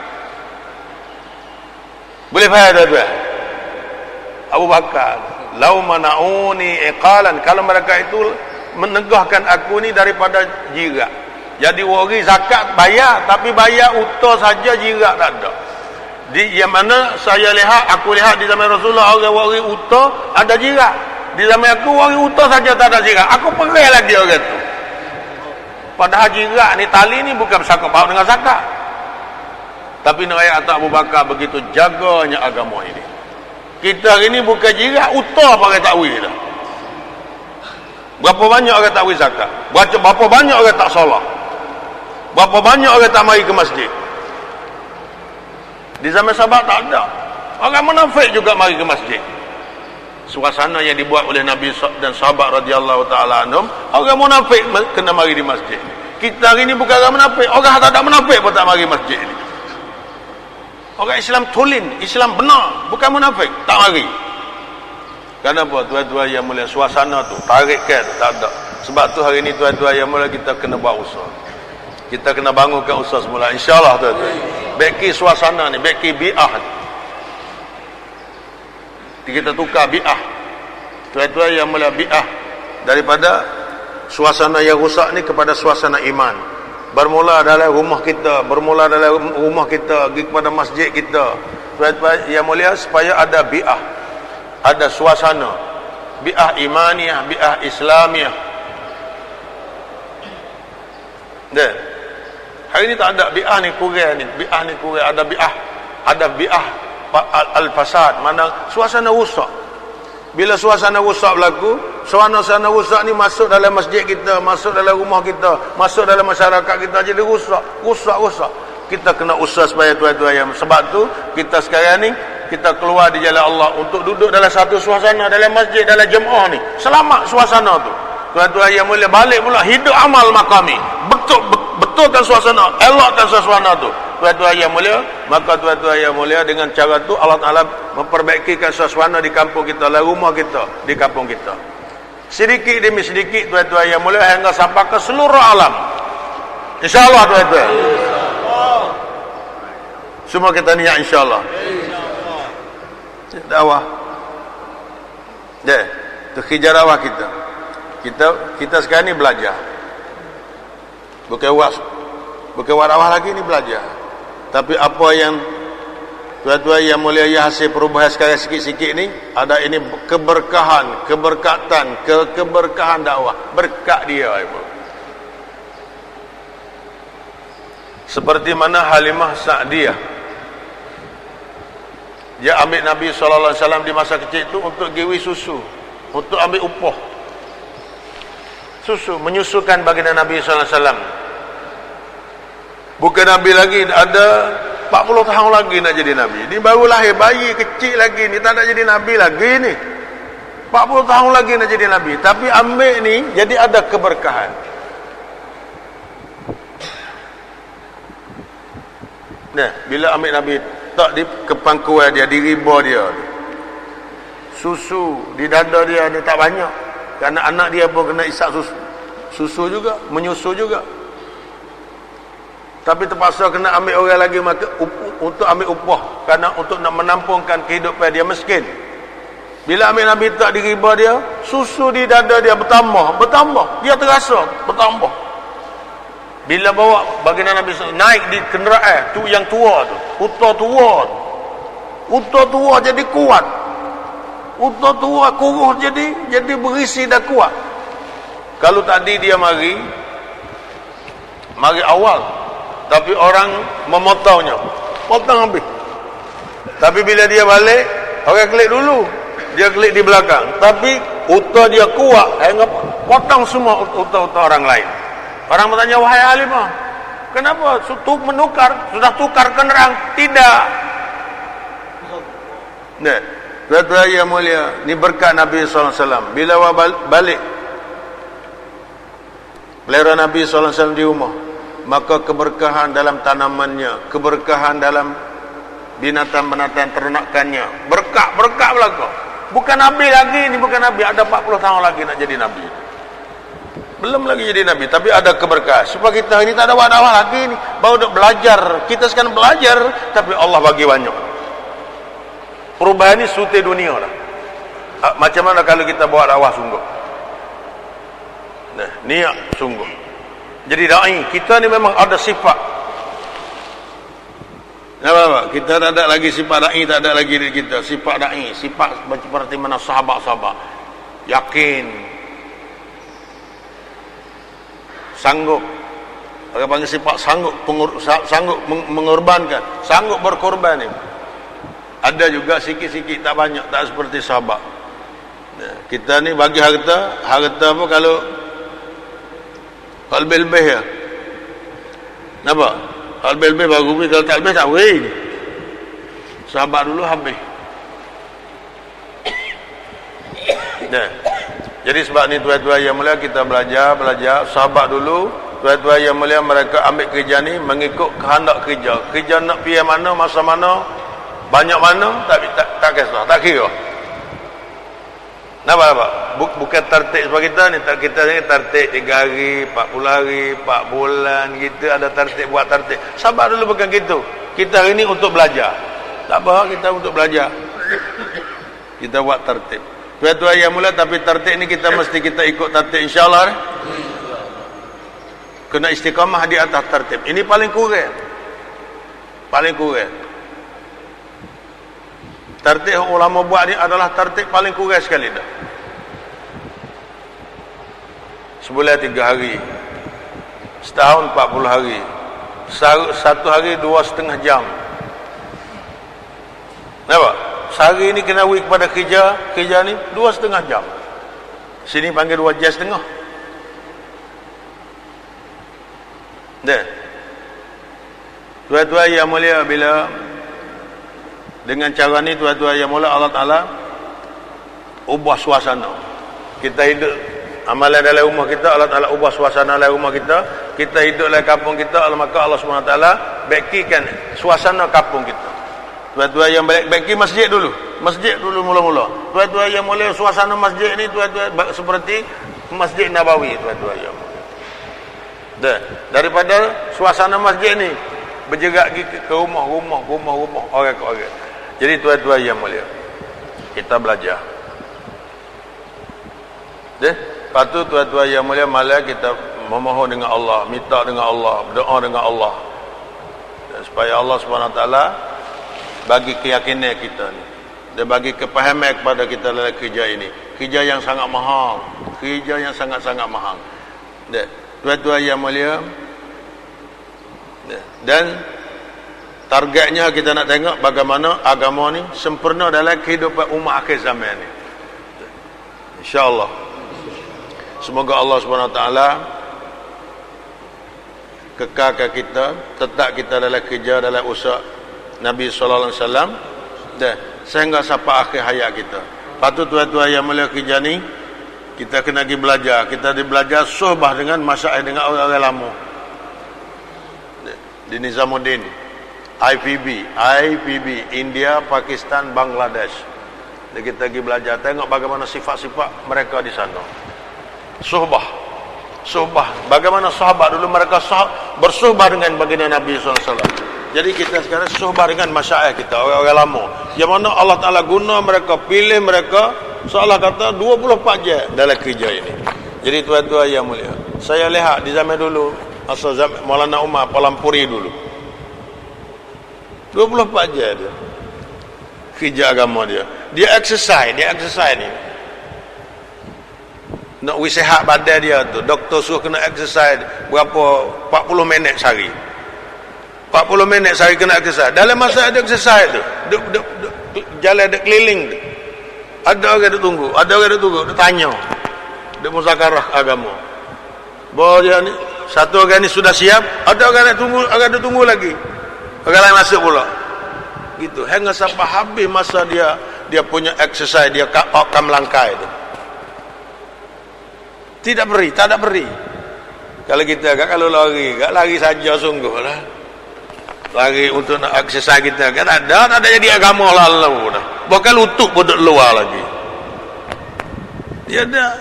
Boleh faham tak? Abu Bakar, lau mana'uni iqalan, kalau mereka itu menegahkan aku ni daripada jirat. Jadi orang zakat bayar, tapi bayar unta saja, jirat tak ada. Yang mana aku lihat di zaman Rasulullah orang-orang unta ada jirat. Di zaman aku orang unta saja tak ada jirat. Aku perih lagi orang tu. Padahal jirat ni, tali ni bukan bersangkut paut dengan zakat. Tapi nerakyat atas Abu Bakar begitu jaganya agama ini. Kita hari ni bukan jirat, unta pakai takwil dah. Berapa banyak orang takwil zakat? Berapa banyak orang tak solat? Berapa banyak orang tak mari ke masjid? Di zaman sahabat tak ada. Orang munafik juga mari ke masjid. Suasana yang dibuat oleh Nabi dan sahabat radhiyallahu taala anhum, orang munafik kena mari di masjid. Kita hari ni bukan orang munafik, orang tak ada munafik pun tak mari masjid ni. Orang Islam tulen, Islam benar, bukan munafik, tak mari. Kenapa? Tuan-tuan yang mulia, suasana tu tarikkan tak ada. Sebab tu hari ni tuan-tuan yang mulia, kita kena buat usaha. Kita kena bangunkan usaha semula, insya-Allah tuan-tuan. Baiki suasana ni, baiki bi'ah. Kita tukar bi'ah. Tuan-tuan yang mulia, bi'ah daripada suasana yang rusak ni kepada suasana iman. Bermula dalam rumah kita, pergi kepada masjid kita. Tuan-tuan yang mulia, supaya ada bi'ah, ada suasana bi'ah imaniyah, bi'ah islamiyah. Dan hari ni tak ada bi'ah ni kurang ni, ada bi'ah al-fasad, mana suasana rusak. Bila suasana rusak berlaku, suasana rusak ni masuk dalam masjid kita, masuk dalam rumah kita, masuk dalam masyarakat kita, jadi rusak. Kita kena usaha supaya tuan-tuan yang, sebab tu kita sekarang ni kita keluar di jalan Allah untuk duduk dalam satu suasana dalam masjid, dalam jemaah ni. Selamat suasana tu. Tuan-tuan yang mulia, balik pula hidup amal makami. Betulkan suasana, elokkan suasana tu. Tuan-tuan yang mulia, maka tuan-tuan yang mulia, dengan cara tu Allah Ta'ala memperbaikikan suasana di kampung kita, dalam rumah kita, di kampung kita. Sedikit demi sedikit tuan-tuan yang mulia, hingga sampai ke seluruh alam. InsyaAllah tuan-tuan. Semua kita niat insyaAllah. Dakwah. Itu hijarawah kita. Kita sekarang ni belajar. Bukan warawah lagi ni belajar. Tapi apa yang tuan-tuan yang mulia ya hasil perubahan sekarang sikit-sikit ni, ada ini keberkahan, keberkatan, keberkahan dakwah. Berkat dia ibu. Seperti mana Halimah Sa'diyah, dia ambil Nabi SAW di masa kecil itu untuk giwi susu, untuk ambil upah susu, menyusukan baginda Nabi SAW. Bukan Nabi lagi, ada 40 tahun lagi nak jadi Nabi. Ni baru lahir, bayi kecil lagi ni, tak nak jadi Nabi lagi ni. 40 tahun lagi nak jadi Nabi. Tapi ambil ni, jadi ada keberkahan. Nah, bila ambil Nabi, tak di kepangkuan dia, di riba dia, susu di dada dia ni tak banyak. Kerana anak dia pun kena isap susu juga, menyusu juga. Tapi terpaksa kena ambil orang lagi untuk ambil upah, kerana untuk nak menampungkan kehidupan dia miskin. Bila ambil Nabi tak di riba dia, susu di dada dia bertambah, dia terasa bertambah. Bila bawa baginda Nabi naik di kenderaan tu yang tua tu, unta tua jadi kuat, unta tua kuruh jadi berisi dah kuat. Kalau tadi dia mari awal, tapi orang memotongnya, potong habis. Tapi bila dia balik, orang klik dulu, dia klik di belakang. Tapi unta dia kuat, potong semua unta orang lain. Orang bertanya, wahai Halimah, kenapa sudah tukar kenderaan? Tidak. Nah, tuan-tuan yang mulia, ni berkat Nabi SAW. Bila balik pelihara Nabi SAW di rumah, maka keberkahan dalam tanamannya, keberkahan dalam binatang-binatang ternakannya, berkat belaka. Bukan Nabi lagi, ni bukan Nabi, ada 40 tahun lagi nak jadi Nabi. Belum lagi jadi Nabi, tapi ada keberkahan. Supaya kita ini tak ada dakwah lagi ni, baru nak belajar. Kita sekarang belajar, tapi Allah bagi banyak. Perubahan ni sute dunia dah. Macam mana kalau kita buat dakwah sungguh? Nah, niat sungguh. Jadi dai, kita ni memang ada sifat. Nampak? Kita tak ada lagi sifat dai, tak ada lagi diri kita. Sifat dai, sifat seperti mana sahabat-sahabat. Yakin, sanggup, orang panggil sifat sanggup mengorbankan, sanggup berkorban ni. Ada juga sikit-sikit, tak banyak, tak seperti sahabat. Kita ni bagi harta apa kalau lebih ya. Nampak? Lebih baru ni, kalau tak lebih tak boleh. Sahabat dulu habis. Nah, jadi sebab ni tuan-tuan yang mulia, kita belajar sahabat dulu, tuan-tuan yang mulia, mereka ambil kerja ni mengikut kehendak kerja nak pergi mana, masa mana, banyak mana, tak kisah, tak kira. Nampak? Bukan tertib sebab kita ni tertib 3 hari, 40 hari, 4 bulan, kita ada tertib, buat tertib. Sahabat dulu bukan gitu. Kita hari ni untuk belajar. Tak apa, kita untuk belajar. Kita buat tertib. Tuan-tuan yang mulia, tapi tertib ni kita mesti ikut tertib, insyaAllah. Kena istiqamah di atas tertib. Ini paling kurang. Tertib yang ulama buat ni adalah tertib paling kurang sekali dah. Sebulan 3 hari, setahun 40 hari, satu hari 2,5 jam. Nampak? Sehari ni kena wui kepada kerja ni 2,5 jam. Sini panggil 2 jam setengah. Tuan-tuan yang mulia, bila dengan cara ni tuan-tuan yang mulia, Allah Ta'ala ubah suasana. Kita hidup amalan dalam rumah kita, Allah Ta'ala ubah suasana dalam rumah kita. Kita hidup dalam kampung kita, maka Allah SWT baikkan suasana kampung kita. Tuan-tuan yang baiki masjid dulu mula-mula. Tuan-tuan yang mulia, suasana masjid ni tuan-tuan seperti Masjid Nabawi, tuan-tuan yang mulia. Daripada suasana masjid ni bergerak ke rumah orang ke orang. Jadi tuan-tuan yang mulia, kita belajar. Lepas tu tuan-tuan yang mulia, malam kita memohon dengan Allah, minta dengan Allah, berdoa dengan Allah, supaya Allah SWT bagi keyakinan kita ni, dia bagi kepahaman kepada kita dalam kerja ini, kerja yang sangat mahal, kerja yang sangat-sangat mahal. Tuan-tuan yang mulia, dan targetnya kita nak tengok bagaimana agama ni sempurna dalam kehidupan umat akhir zaman ni, insya-Allah. Semoga Allah SWT kekalkan kita, tetap kita dalam kerja, dalam usaha Nabi sallallahu alaihi wasallam, sehingga sampai akhir hayat kita. Patut tuan-tuan yang mulia, kerja ni kita kena pergi belajar. Kita belajar suhbah dengan masyarakat, dengan orang-orang lama di Nizamuddin, IPB, India, Pakistan, Bangladesh. Jadi kita pergi belajar, tengok bagaimana sifat-sifat mereka di sana. Suhbah, bagaimana sahabat dulu mereka bersuhbah dengan baginda Nabi SAW. Jadi kita sekarang suhbah dengan masyarakat kita, orang-orang lama, yang mana Allah Ta'ala guna mereka, pilih mereka, seolah kata 24 jam dalam kerja ini. Jadi tuan-tuan yang mulia, saya lihat di zaman dulu, asal zaman Maulana Umar Palampuri dulu, 24 jam dia kerja agama dia. Dia exercise ni nak sihat badan dia tu, doktor suruh kena exercise berapa, 40 minit sehari, 40 minit sehari kena exercise. Dalam masa ada exercise tu, jalan ada keliling tu, ada orang duk tunggu, dia tanya, dia muzakarah agama. Bahawa dia ni, satu orang ni sudah siap, ada orang nak tunggu lagi, orang lain masuk pula gitu, hingga sampai habis masa dia punya exercise, dia akan melangkai tu. Tak ada beri. Kalau kita kalau lari saja sungguh lah. Lari untuk nak exercise kita, tak ada jadi agama lalu dah. Bahkan lutut pun duduk luar lagi. Dia ada.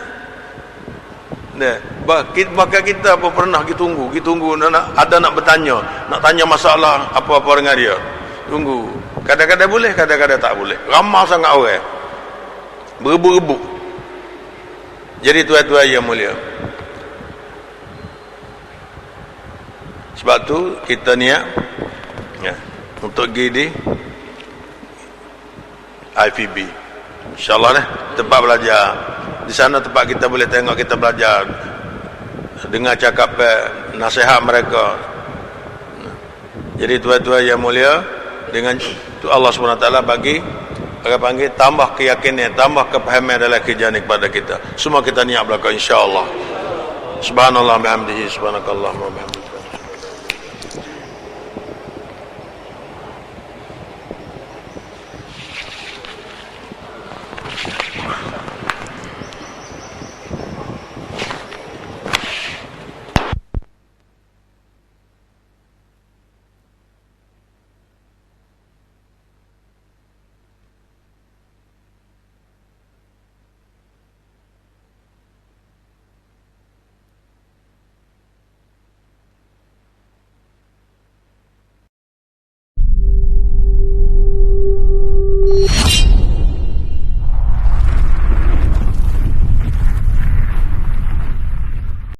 Bahkan kita pun pernah tunggu nak bertanya, nak tanya masalah apa-apa dengan dia. Tunggu. Kadang-kadang boleh, kadang-kadang tak boleh. Ramai sangat orang. Berebut-rebut. Jadi tuan-tuan yang mulia, sebab tu kita niat untuk pergi di IPB, insyaAllah tempat belajar. Di sana tempat kita boleh tengok, kita belajar, dengar cakap nasihat mereka. Jadi tuan-tuan yang mulia, dengan tu Allah SWT bagi, orang panggil, tambah keyakinan, tambah kepahaman dalam kerja ni kepada kita. Semua kita niat belakang, insya-Allah. Subhanallah bihamdihi, subhanakallahumma bihamdihi.